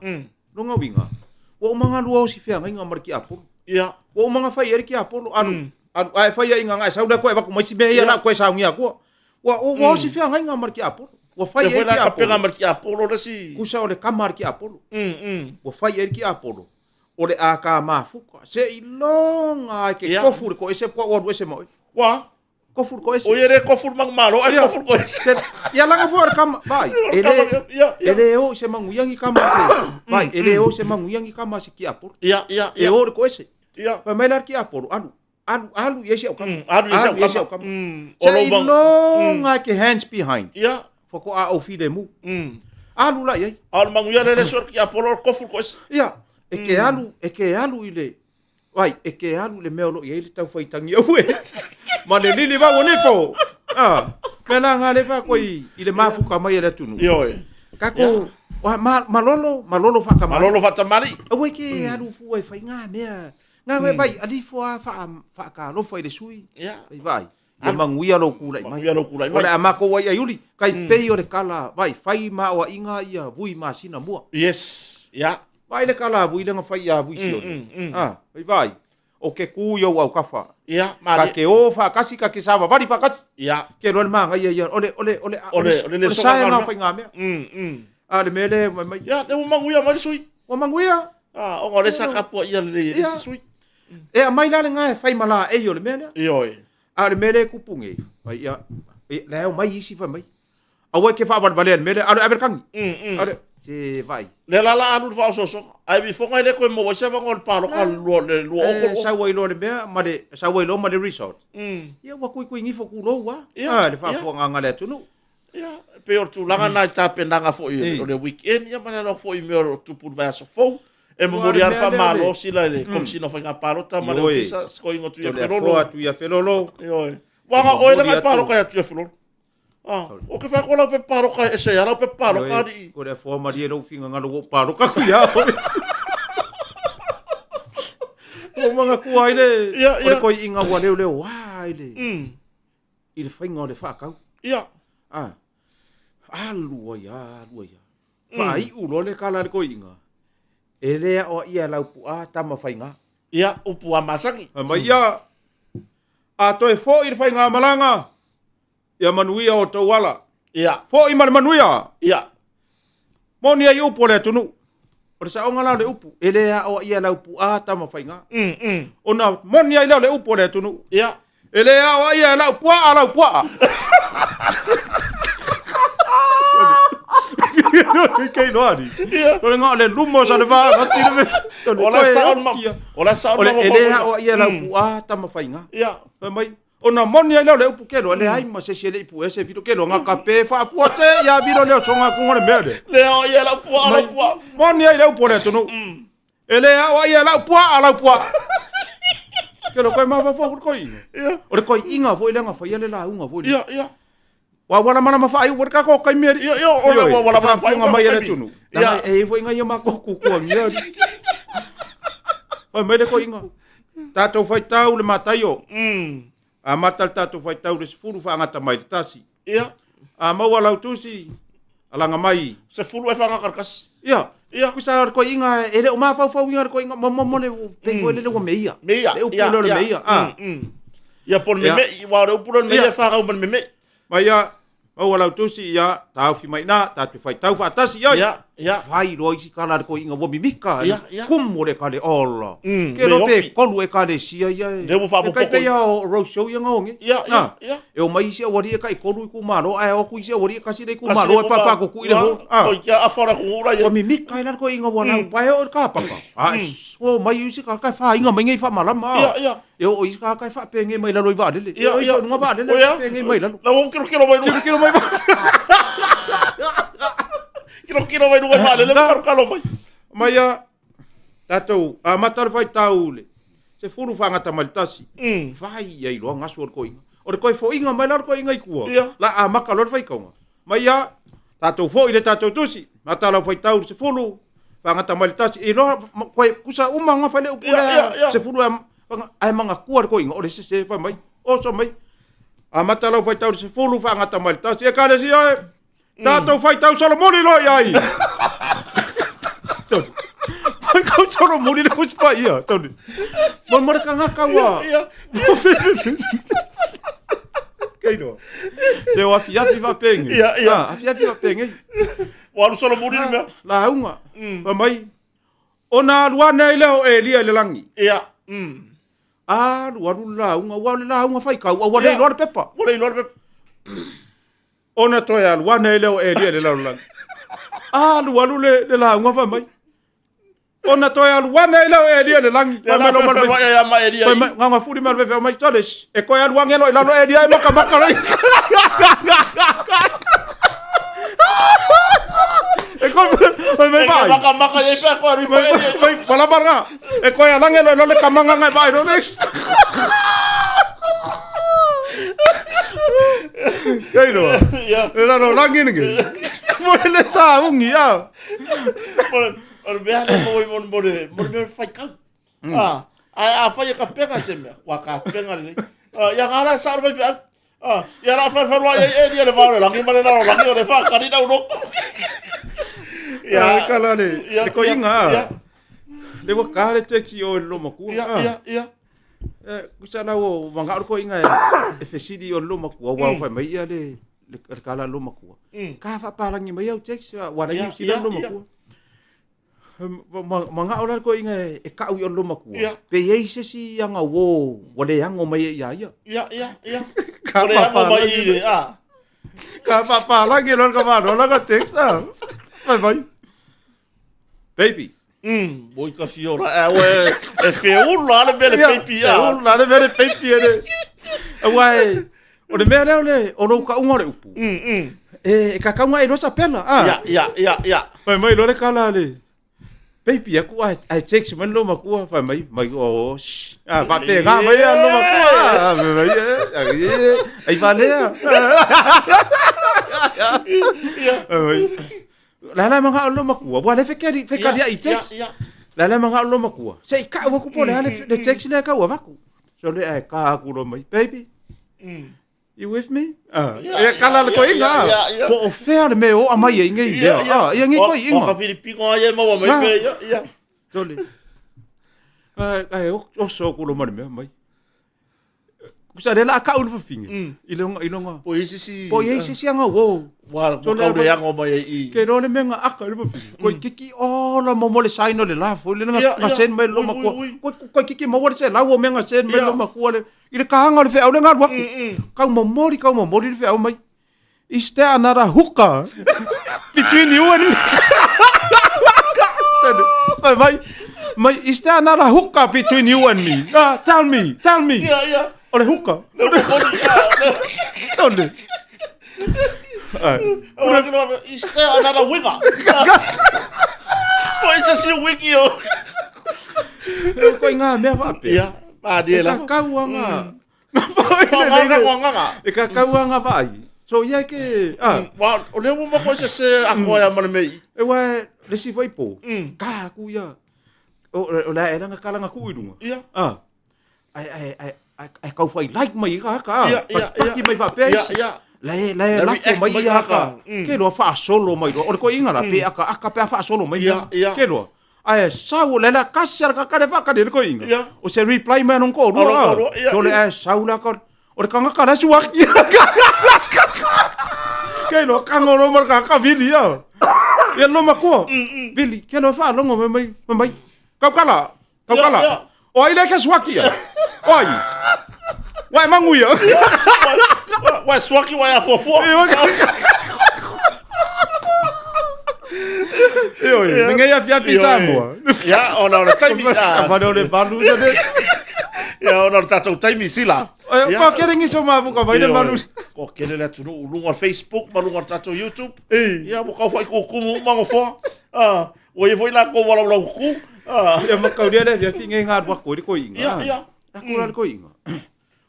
Longa winga. Wa umanga lua o si fea ngai ngā mariki apolo. Ia. Wa umanga fai eri ki apolo. Anu. Ai fai ia inga ngai sauna koe waku maisi me ia la koe saungia koa. Wa o si fea ngai ngā mariki apolo. Wa fai eri ki apolo. Penga mariki apolo le si. Kusa o le kamar ki apolo. Wa fai eri ki apolo. O le a ka mafuka. Se i longa ke kofur ko ese ko o ese mo. Wa. Kofur ko ese. O yere kofur mang malo, ai kofur ko ese. Ya langa for kam vai. Ele o se manguyangi kama se. Vai, ele o se manguyangi kama se ki apolo. Ia. E o ko ese. Ia. Pa mai lar ki apolo. Alu yesi o kam. Alu yesi o kam. Se longa ke hands behind. Ia. Foko a o fide mu. Alu la yai. Alu manguya le sor ki apolo kofur ko ese. Ia. E ke alu ile. Vai, e ke alu le meolo i ele tau faitangi au e. Ma le lili wa ngone po. Mena nga le fa koi ile mafuka mai ele tunu. Yo e. Kako malolo fa kamari. Malolo fa tamari. Au ke alu fu e fai nga mea. Nga we vai ali fa ka lo fa ile sui. Ia. Vai. Le manguia lo kula mai. Manguia lo kula mai. Ole amako wa yuli kai pei o le kala. Vai, fai ma o inga ia vui ma sina mua. Yes. Ia. Vai le kala vui le nga fai ia vui sio. Vai. O ke ku yo au kafa. Ia, ka ke o fa kasi ka ke sava vari fa kasi. Ia. Ke ron manga ia ole le sa nga fa nga me. Ale mele mai. Ia, le manguia mai sui. O manguia. O ngore sa ka po ia le sui. E mai la nga fai mala e yo le mele. Io e. Ale mele ku punge. Mai ia. Le o mai isi fa mai. Awe ke fa valen mele ale aberkangi. Ale se vai. Le la anu fa so. Ai vi fonga ile ko mo se va ngol palo ka lo o. Sa wai lo le mea ma de sa wai lo ma de resort. Ia wa kui ngi fo ku lo wa. Le fa fonga ngale tunu. Ia, pe o tu langa na ta pendanga fo i o le weekend ia mana lo fo i me o tu put va so fo. E memorial fa malo si la le kom si no fa nga palo ta ma le visa sko ingo tu ia pelolo. Tu ia pelolo. Io. Wa o ile nga palo ka tu ia pelolo. O ke fa ko la pe paro ka ese ya la pe paro ka di. Ko le forma di no finga ngalo paro ka ku ya. O mga ku ai le. O ko inga wa le wa ile. Ile fa inga le fa ka. Ia. Alu ya. Fa ai u lo le kala ko inga. Ele o ia lau pu a tama fa inga. Ia upu a masangi. Ma ia. A to e fo ile fa inga malanga. Ia manuia o tau wala. Ia. Fo i manuia. Ia. Moni ai upo le tunu. O sa onga la le upu. Ele o ia lau pu a tama whainga. Ona moni ai le upo le tunu. Ia. Ele o ia lau pua. Kei noari. Ole ngā le lumo sa le vā. Ola sa on ma. Ele o ia lau pu a tama whainga. Ia. Mai. Ona moni ai le upu kelo le ai ma se le ipu ese vito kelo nga kape fa fu se ya viro le songa ku ngone mede le o ia la pua moni ai le upu le tunu ele o ia la pua kelo ko ma fa fu ko i o ko inga fo ile nga fa ile la unga fo ia wa wala mana ma fa ai wo ka ko kai me ia o wala ma fa nga mai le tunu ia e fo inga yo ma ko ku ngia o me le ko inga tato fa tau le matayo a matal tatu fai tau le sefulu fa ngata mai le tasi. Ia. A maua lau tusi. Alanga mai. Sefulu e whanga karkas. Ia. Ia. Kusa ko inga ele o ma fau inga ko inga mo le pengo ele le meia. Meia. Le upulo le meia. Ia pon me wa le upulo meia whanga o me. Mai ia maua lau tusi ia tau fi mai na tatu fai tau fa tasi ia. Ia. Fai lo isi kala ko inga wo mimika. Ia. Kum mo le kale ola. Ke lo te kolu e kale sia ia. Le wo fa bo ko ia o ro show ia ngongi. Ia. E o mai sia wari e kai kolu ku malo ai o ku sia wari kasi le ku malo e papa ko ku ile ho. O ia afora ku ura ia. O mimika ila ko inga wala pai o ka papa. O mai isi ka fa inga mai ngai fa malama. Ia. E o isi ka fa penge mai la loi va dele. Ia. Nga va dele penge mai la. La wo kilo mai. Kilo vai nunga vale, le kalo mai. Mai a tatou a matar vai taule. Se furu fanga tamaltasi. Vai ai lo ngaso or koinga. Or koi fo inga mai lar koinga ikua. La a makalor vai kaunga. Mai a tatou fo ile tatou tusi. Matala vai tau se furu fanga tamaltasi. E lo koi kusa umanga fale upula. Se furu ai manga kuar koinga. Or se vai mai. O so mai. Amata lau fai tau se fulu fa ngata mai tasi e kare si ai. Tātou fai tau Solomoni lo ai. Fai kau Solomoni le kuspa ia. Tau ni. Mon mora ka ngaka wa. Kaino. Se o afiafi va penge. Afiafi va penge. Walu Solomoni ni mea. La unga. Pa mai. Ona luana ile o Elia le langi. Ia. Waru la unga fai kau. Wa le lor pepa. Wale lor pe. Ona toya luana ile o Elia le langi. Waru le la unga fa mai. Ona toya luana ile o Elia le langi. Ya la fe wa ya ma Elia. Pai nga furi mar ve mai toles. E ko ya luanga lo ila lo Elia maka rai. E ko mai vai. Maka ye pe ko ri foi. Vai pala barga. E ko ya lange lo le kamanga ngai vai no next. Kaino. Ya. Era no lange nge. Mo le sa ungi ya. Or bea le mo fai kau. A fai ka pega se me. Wa ka pega le. Ya ngara sa vai fa. Ya ra fa wa e dia le va la ki male na la ki le fa ka ni na uno. Ya kala le ko inga. Le wa ka le taxi o lo maku. Ya. Kusana wo manga ko inga e fesidi o lo maku wa fa mai ya le kala lo maku. Ka fa parangi mai au taxi wa la si lo maku. Manga ora ko inga e ka u o lo maku. Pe ye se si anga wo le anga mai ya. Ya. Ka fa mai le Ka fa parangi lo ka ma lo ka taxi. Vai. Baby. Boi ka fiora. We e feu la le bele baby ya. La le bele baby ele. Wai. O le mea le o no ka unga le upu. E ka ka unga e rosa pela. Ya. Mai lo le kala le. Baby aku ai text man lo makua fa mai o. Va te ga mai lo makua. Ai vale. La manga lo makua. Wa le fekari ai text. La manga lo makua. Sei ka wa ku pole le text le ka wa vaku. So le ai ka ku lo mai baby. You with me? Ya kala ko inga. Po fair me o amai inga inga. Ya ngi ko inga. Ka Filipino ai mo mai ya. Tole. O so ko lo mai. Kusa de la ka ul fafinga. Ilonga. Po isi. Po isi anga wo. Wa ko ka le anga mai I. Ke no le menga aka le fafinga. Ko kiki o la mo le sai no le la fo le nga sen mai lo ma ko kiki mo le se la wo menga sen mai lo ma ko le. Ile ka hanga le fe au le ngar waku. Kau momori le fe au mai. Is there another hookah between you and my is there another hookah between you and me? Tell me. Ya. Ole hookah. Tole. Ora que no is there another winger. Pois assim o wiki o. Ko inga me fa pe. Ya. Pa dia la. Ka uanga. Nganga. E ka uanga vai. So ia ke Wa o le mo ko se a ko ya mane mei. e wa le si vai po. Ka ku ia. O la era nga kala nga ku idunga. Ya. Ai kau fai like mai ka. Paki mai fa pe. Ya. Le la fo mai ka. Ke lo fa solo mai lo. O ko inga la pe aka pe fa solo mai. Ke lo. Ai sau le la kasar ka ka fa ka de ko inga. O se reply mai non ko ro. Ko le sau la ko. O ka nga ka suak. Ke lo ka ngoro mar ka vili ya. Ya lo ma ko. Vili ke lo fa lo mai. Kau kala. O ai le ka suak ya. Oi. Wai mangu ya. Wa swaki wa ya fofo. Ninguém ia fiar pitamo. Ya, ona time. Apa ole balu de. Ya, ona tato time sila. Ko kere ngi soma bu ka vai le balu. Ko kere le tunu ulunga Facebook, malunga tato YouTube. Ya, bu ka fai ko kumu mango fo. O ye foi la ko wala ku. Ya makau dia le finge ngat wa ko inga. Ya. Aku la ko inga.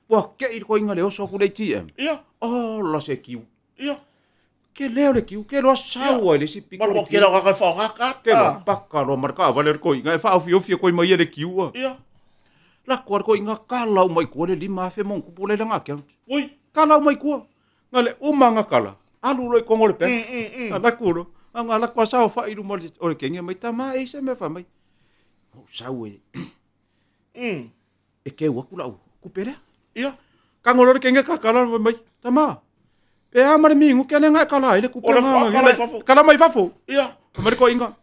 Wa ke ko inga le so ku le TM. Ya. Oh, la se kiu. Ya. Ke leo le kiu, ke lo sawa le si piko. Mar ko kera ka fa ka. Ke lo pakka lo marka vale ko inga fa ofio ko mai le kiu. Ya. La ko inga kala mai ko le lima fe mon ku pole langa ke. Ui. kala mai kua. Ngale umanga kala. Alu loi kongo le pe. Ala kuro. Anga la kwa sao fa iru mo o kenge mai tama e se me fa mai. O sao e. E ke wa kula u. Ku pere. Ia. Kango le kenge ka kala mai tama. Pe a mare mingu ke nga kala ile ku pere. Kala mai fafo. Ia. Mare ko inga.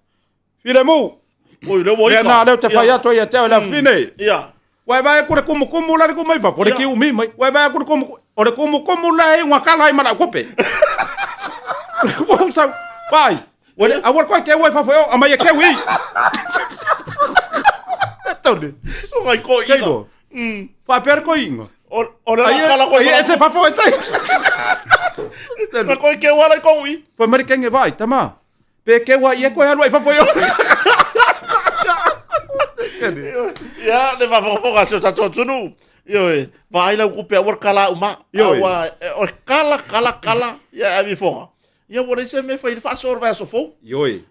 File mu. Oi le moi. Na le te fa ya to ya te la fine. Ia. Wai vai ku kumu kumu la ku mai fafo. Le ki u mi mai. Wai vai ku kumu o le kumu la e nga kala mai na ko pe. Sao? Vai. Wale awar ko ke wai fa fo ama ye ke wi. Tone. O mai ko ingo. Fa per ko ingo. O le kala ko. Ai ese fa fo ese. Na ko ke wala ko wi. Po mari kenge vai, tama. Pe ke wa ye ko ya wai fa fo yo. Ya, le va fo ga so tato tunu. Yo, vai la ku pe awar kala uma. Yo. O kala ya abi fo. Ia wale se me fai fa sor vai so fo. Yoi.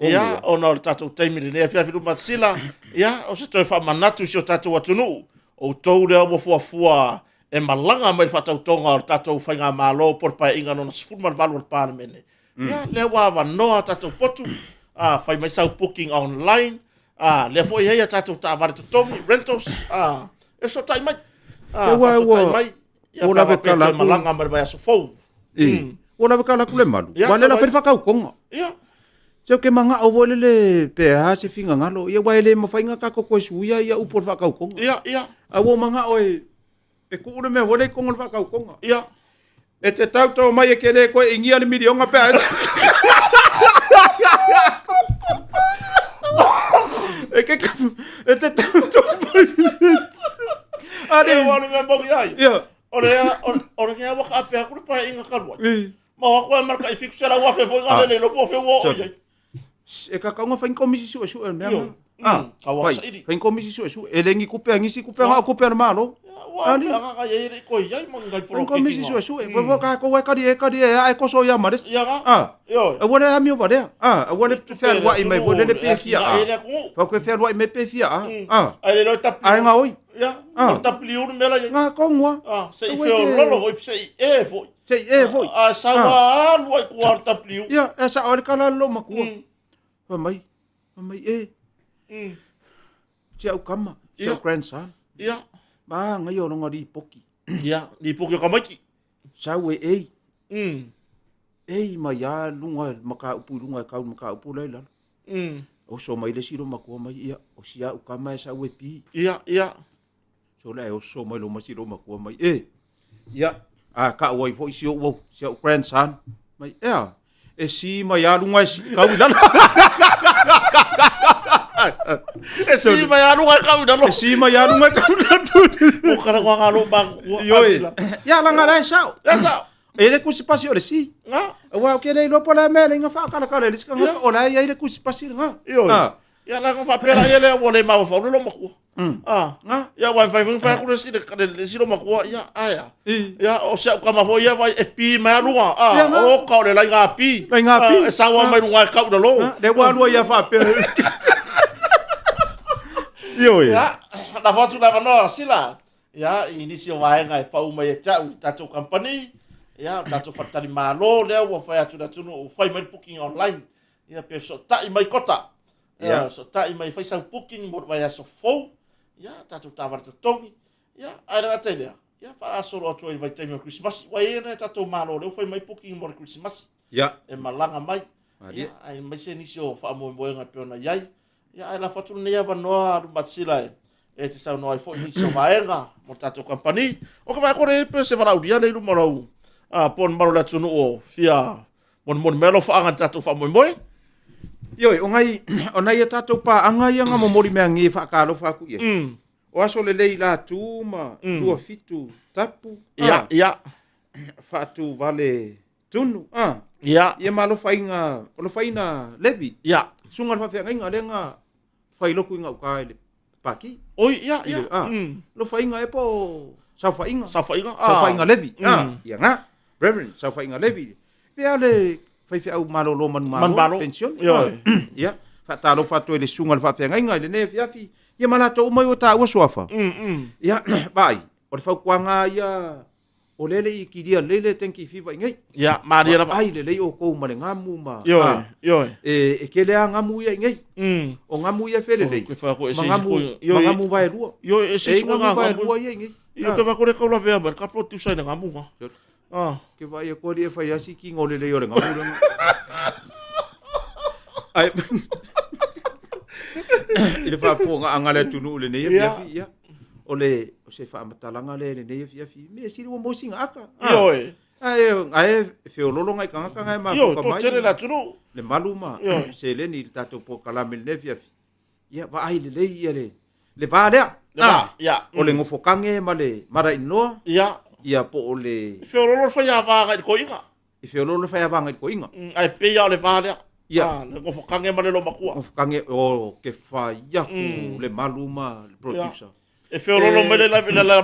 Ia ona tato taimiri ne fia filu matsila. Ia o se toi fa manatu si o tato watunu. O tou le mo fua e malanga mai fa tautonga o tato fainga malo por pa inga no sfur mal valor pa mene. Ia le wa no tato potu. Fai mai sau booking online. Le fo ia tato ta var to tomi rentals. E so tai mai. Mai. Ia o la kala malanga mai vai so fo. Ona ve kala kule malu. Wale la fa ka konga. Ia. Se ke manga o vole le pe ha se finga ngalo. Ia wai le mafainga ka ko suia ia upor fa ka konga. Ia. A wo manga oi. E ku ure me vole konga fa ka konga. Ia. E te tau mai e ke le ko ingia le milionga pe. E te tau mai. Ade wani me bongi ai. Ia. Ora ke wa ka pe ku pa inga kalwa. Ma wa ko marka i fixo la wa fe fo ngale lo po fe wo o ye. E ka ka nga fa komisi su me. Ka wa sa idi. Fa komisi su e lengi ku pe ngisi ku pe nga ku pe malo. Wa ka ye ri ko ye mangai pro. Komisi su e ko ka ko wa ka di e ko so ya mares. Ia ga. Yo. E wona ha mi o va de. E wona te fer wa i mai wona le pe fia. Fa ko fer wa i mai pe fia. Ai le lo tap. Ai nga oi. Ya. Tap liu me la ye. Nga ko ngwa. Se i fe lo lo oi se e fo. Sei e foi. Sa wa lu ai quarta pliu. Ia, esa ora kala lo makua. Pa mai. E. Tia o kama. Tia grandson. Ia. Ba ngai o ngari poki. Ia, ni poki ka mai. Sa we e. Ei mai ya lunga maka upu lunga ka maka upu lai la. O so mai le siro makua mai ia. O sia o kama sa we pi. Ia. So la o so mai lo masiro makua mai e. Ia. Ka wai fo isi o sia o grandson. Mai ea. E si mai alu ngai si kau dala. E si mai alu ngai kau dala. E si mai alu ngai kau dala. O kara kwa ngalo bang. Yoi. Ya la ngala sao. Ya sao. Ele kusi pasi o le si. Nga. Wa ke le lo pola mele nga fa kala kala le ska nga o la ya ile kusi pasi nga. Yoi. Ya la nga fa pela ele o le ma fa lo makua. Nga. Ya wa fa ku si le si lo makua ya aya. Ya o se ka ma fo ya vai e pi ma lua. O ka le la nga pi. La nga pi. E sa wa mai lunga ka da lo. De wa lo ya fa pe. Yoi. Ya, na foto na no sila. Ya, inisio wa nga e pa uma e tatu company. Ya, tatu fatali malo le wa fa atu tunu o fa mai booking online. Ya pe so ta mai kota. Ya, so ta mai fa sa booking mo wa ya so fo. Ya, tatu tavar to tongi. Ya, ara tele. Ya fa asoro atu vai time Christmas. Wa ena tatu malo le fa mai booking mo Christmas. Ya. E malanga mai. Ya, ai mai se inisio fa mo nga pe na yai. Ya ai la fatu ne ya vanoa du matsila e te sa no ai fo ni so vaenga mo tato company o ka vai kore pe se vala udia le lu morau pon maro la tunu o fia mon melo fa anga tato fa mo moi Yoi, o ngai e tato pa anga ia nga mo mori mea ngi fa ka lo fa ku ye o aso le lei la tu ma tua fitu tapu ya fa tu vale tunu ya ia malo fainga o lo faina levi ya sunga fa fia nga lenga fai lo ku nga ka le paki oi ya lo fainga e po sa fainga levi ia nga reverend sa fainga levi pe ale fai fia au malo lo man pension ia fa ta lo fa to le sunga fa fia nga le ne fia fi ia mana to mai o ta o sofa ia bai o le fa ku nga ia o lele I kiria lele tenki fiva ngai Ya, maria la. ai lele o ko male ngamu ma Yo, yo. e kele a ngamu ia ngai o ngamu ia fele le Ke fa ko ese. ngamu vai rua Yo, ese e ngamu vai rua ia ngai Yo ke va ko le ka la vea, ka pro tu sai na ngamu nga. Ah. ke vai e ko ri e fai asi ki ngole le yo le ngamu ai ile fa po nga angale tunu le ne ia ole o se fa matalanga le ne ia me siri wo mo singa aka Yo. ai fe lolo ngai kanga kanga ma Yo, ko to tele la tunu. le maluma se le ni tato po kala me ne ia va ai le ia le va le Ya. o le ngofo kange ma le mara ino Ya. ia po o le Fe lo fa ya va ga ko inga. i fe lolo fa ia vanga ko inga Ai pe ya le va le. Ia. Le ko fokange ma le lo makua. ngofo kange o ke fa ia ku le maluma le producer E fe lo me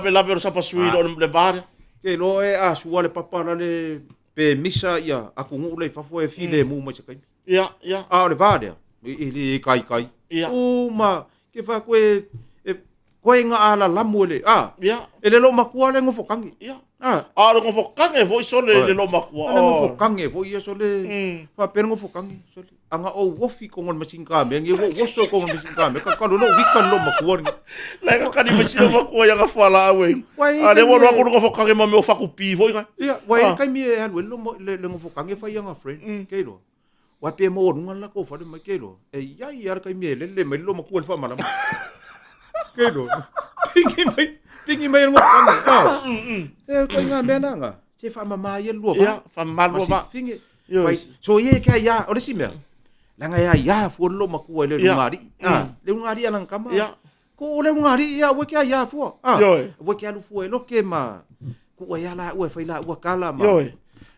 la ver sa pa sui lo le va. ke lo e a sua le papara le pe misa ia aku ngu le fa fo e file mu ma se kai Ya, ya. a le va le i kai Ia. o ma ke fa ko e nga ala lamu le Ya. ele lo makua le ngofo kange Ya. ah Le ko fokange vo so le lo makua. ale ngofo kange vo ia so le fa per ngofo kange so le anga o wofi ko ngon masin ka me ngi wo so ko ngon masin ka me ka lo wikan lo makua ni La ka di masino makua ya ka fala we. Wai, Ale wo kai ko fokange ma me o faku pi vo inga. ia wai kai mi e lo le ngofo kange fa ia nga friend ke lo wa pe mo nunga la ko fa de ma ke lo e ia ia kai mi le me lo makua fa mala ke lo pingi mai ngofo kange e ko nga me na nga se fa mama ia lo Ya, fa malo ba. finge Yo. Vai, so ye ka ya, ora si mea. Langa ya fu lo makua le ngari. Le ngari ala kama. Ya. Ko le ngari ya we ka ya fu. Yo. We ka lu fu lo ke ma. Ku ya la we fa la kala ma. Yo.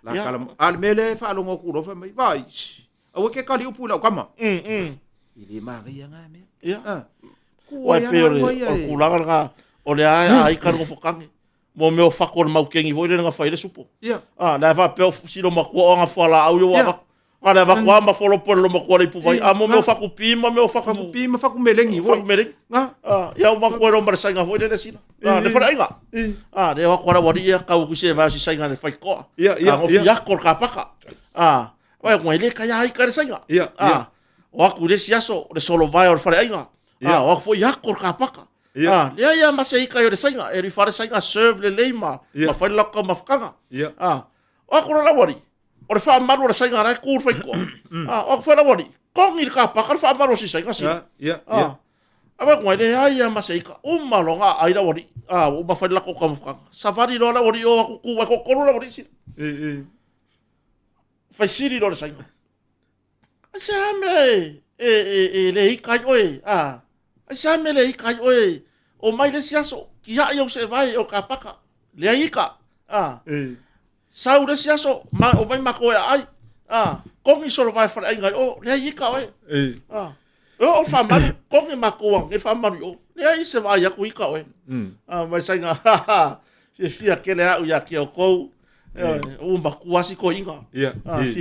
La kala al mele fa lo ngoku lo fa mai vai. We ke ka li upu la kama. Ile ma ga ya nga me. Ya. Ku Wa ya pe la o kulanga nga o le ai ka ngo fokange. Mo me o fakor mau kengi vo le nga fa ile supo. Ya. Na va pe o silo makua nga fala au yo wa. Ana va kwa ma folo por lo makua le pu vai. Mo me o faku pi ma me o Fa faku ku pi ma fa ku melengi faku wo. mereng. Nga. Ya ma ko ro mar sa nga vo le sina. Le fa inga. De wa kwa wa dia ka ku se va si sa nga le fa ko. Ya. Ngo ya kor ka paka. Wa ko ile ka ya ai ka sa nga. Ya. Wa ku le siaso le solo vai or fa inga. Wa fo ya kor ka paka. Ya masai ka yo le sainga e ri fare sainga serve le leima ma fa la ka mafkanga o ko la wori o le fa malu le sainga ra ku fa ko o fa la wori ko ngi ka pa ka fa malu si sainga si aba ko le ya masai ka o malo nga ai la wori o ma fa la ko ka mafkanga safari lo la wori o ku ko la wori si fa siri lo le sainga asame le ikai oi Sa me le ikai oe o mai le siaso ki ha yo se vai o ka paka le ika sa u le siaso ma o mai mako ai ko ngi solo vai fa ai ngai o le ika oe o fa ma ko ngi mako ngi fa ma o le ai se vai ya ku ika oe mai sai nga fia ke le au ya ke o ko o maku asi ko inga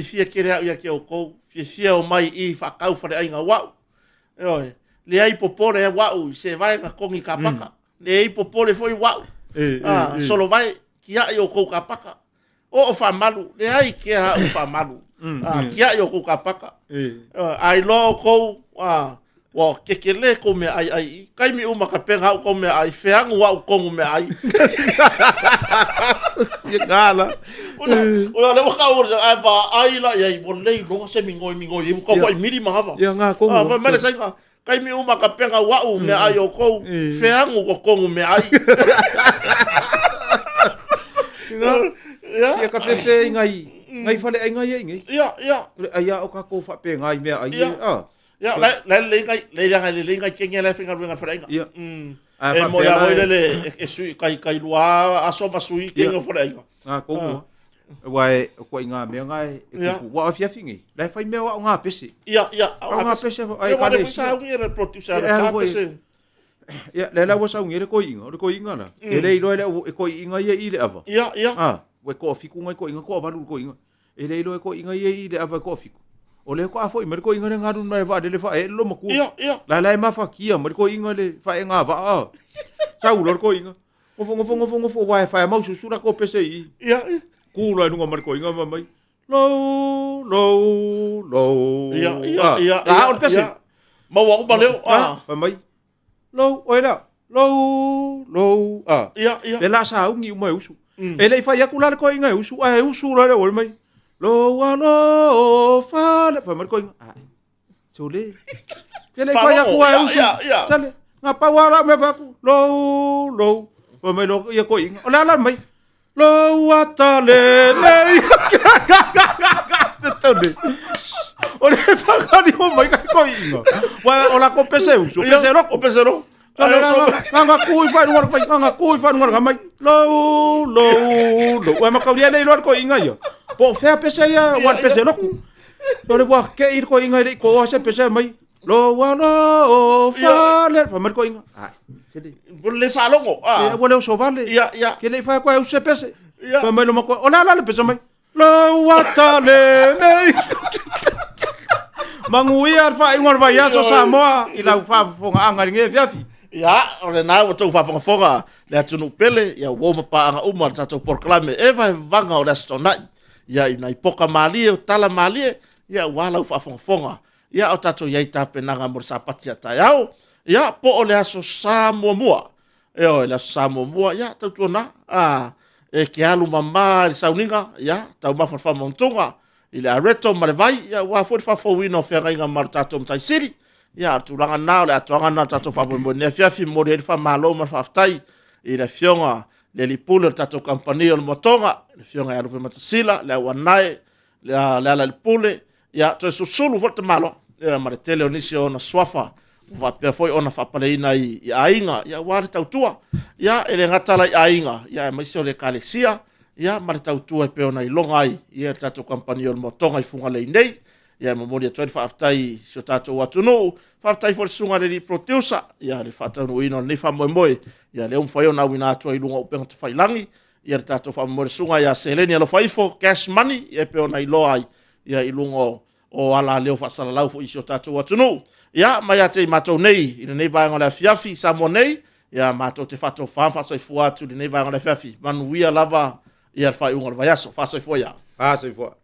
fia ke le au ya ke o ko fia o mai I fa kau fa ai nga wa le ai popore wau se vai ka kongi ka paka le ai popore foi wau solo vai ki a yo ko ka paka o fa malu le ai ki a o fa malu ki a yo ko ka paka ai lo ko wa ke le ko me ai kai mi uma ka penga ko me ai feang wau ko me ai Ye gala. o le ka o ai ba ai la ai bon le lo se mi ngoi ko vai miri mava Ya nga ko. fa mele sai kai mi uma ka penga wau me ai o ko feangu ko kongu me ai Ya ka pepe ngai fale ai ngai. Ya o ka ko fa pe ngai me ai. Ya le ngai kenge le finga runga frenga. Ya. E mo ya le e sui kai lua aso masui kenge frenga. Ko wai ko inga me ngai ku wa fia fingi. Lai fai me wa nga pese. Ya. Nga pese ai ka le sa ngi re producer ka pese. Ya le wa sa ngi re ko inga na. Le le ko inga ye ile ava. Ya. We ko fiku ngai ko inga ko valu ko inga. Le ko inga ye ile ava ko fiku. O le ko afo I mer ko inga ngaru na va de le fa e lo maku. Ya. La ma fa kia mer ko inga le fa e nga va. Sa u lo ko inga. ngofo wa fa mau susura ko pese i Ia. kula nunga mar ko inga mai lo Ia. on pese Mau aku baleu. pa mai lo oira lo Ia. le la sa ungi mai usu e le fa ya kula ko inga usu usu la le mai lo fa le fa mar ko inga sole le fa ya ko usu sale ngapa wara me fa ku lo pa mai lo ya ko inga la mai lo atale le tone ole fa kani mo mai ka ko inga wa ola ko pese usu O pesero. nga kui fa nuar pai nga kui fa nuar mai lo wa ma ka le lo ko inga yo po fe pese ya wa pese lo ore wa ke ir ko inga le ko se pese mai lo wa lo fa le fa mar ko inga sedi Boleh salongo. e wo le so vale Ia. ke le fa ko se pese Ia. fa mai lo ma ko ola le pese mai lo wa ta le nei manguia fa ingor va ya so Samoa ila fa fonga anga nge fiafi Ia, ore nā o tau whafonga le atunu pele, ia woma paanga uma le tatou porklame, e vai vanga o resto nai, ia i nai poka malie, o tala malie, ia wala u whafonga, ia o tatou iei tāpenanga mo sapati a tai au, ia po o le aso sā mua, e o le aso sā mua, ia tau tuana, e ke alu mama i sauninga, ia, tau mawhawha montunga, i le areto ma le vai, ia wafo whawhawina o whianga inga maru tatou mtai siri, ia tulanga na le atoanga na tatou famomo ne fiafi mo le fa malo ma faftai i le fionga le lipule tatou company o le motonga le fionga ya lupe matasila le wanai le lipule ia to susulu vote malo ia ma le tele onisi ona swafa va pe foi ona fa paleina i ainga ia wa tau tua ia ele ngatala i ainga ia mai se le kalesia ia ma tau tua pe ona i longa ai ia tatou company o le motonga i funga le nei ia mamori a 25 aftai so tatou watunu aftai for sunga le producer ia le fatanu ino le fa moe ia le umfai ona wina atu i lunga upenga te failangi ia le tatou fa moe sunga ia seleni alo faifo cash money ia pe ona i loai ia i lunga o ala leo fa sala lau fo iso tatou watunu ia mai ate matou nei ina nei vai ngala fiafi sa monei ia matou te fatou fa fa so fu atu nei vai ngala fiafi manuia lava ia fa unga vai aso fa so fu ia so fo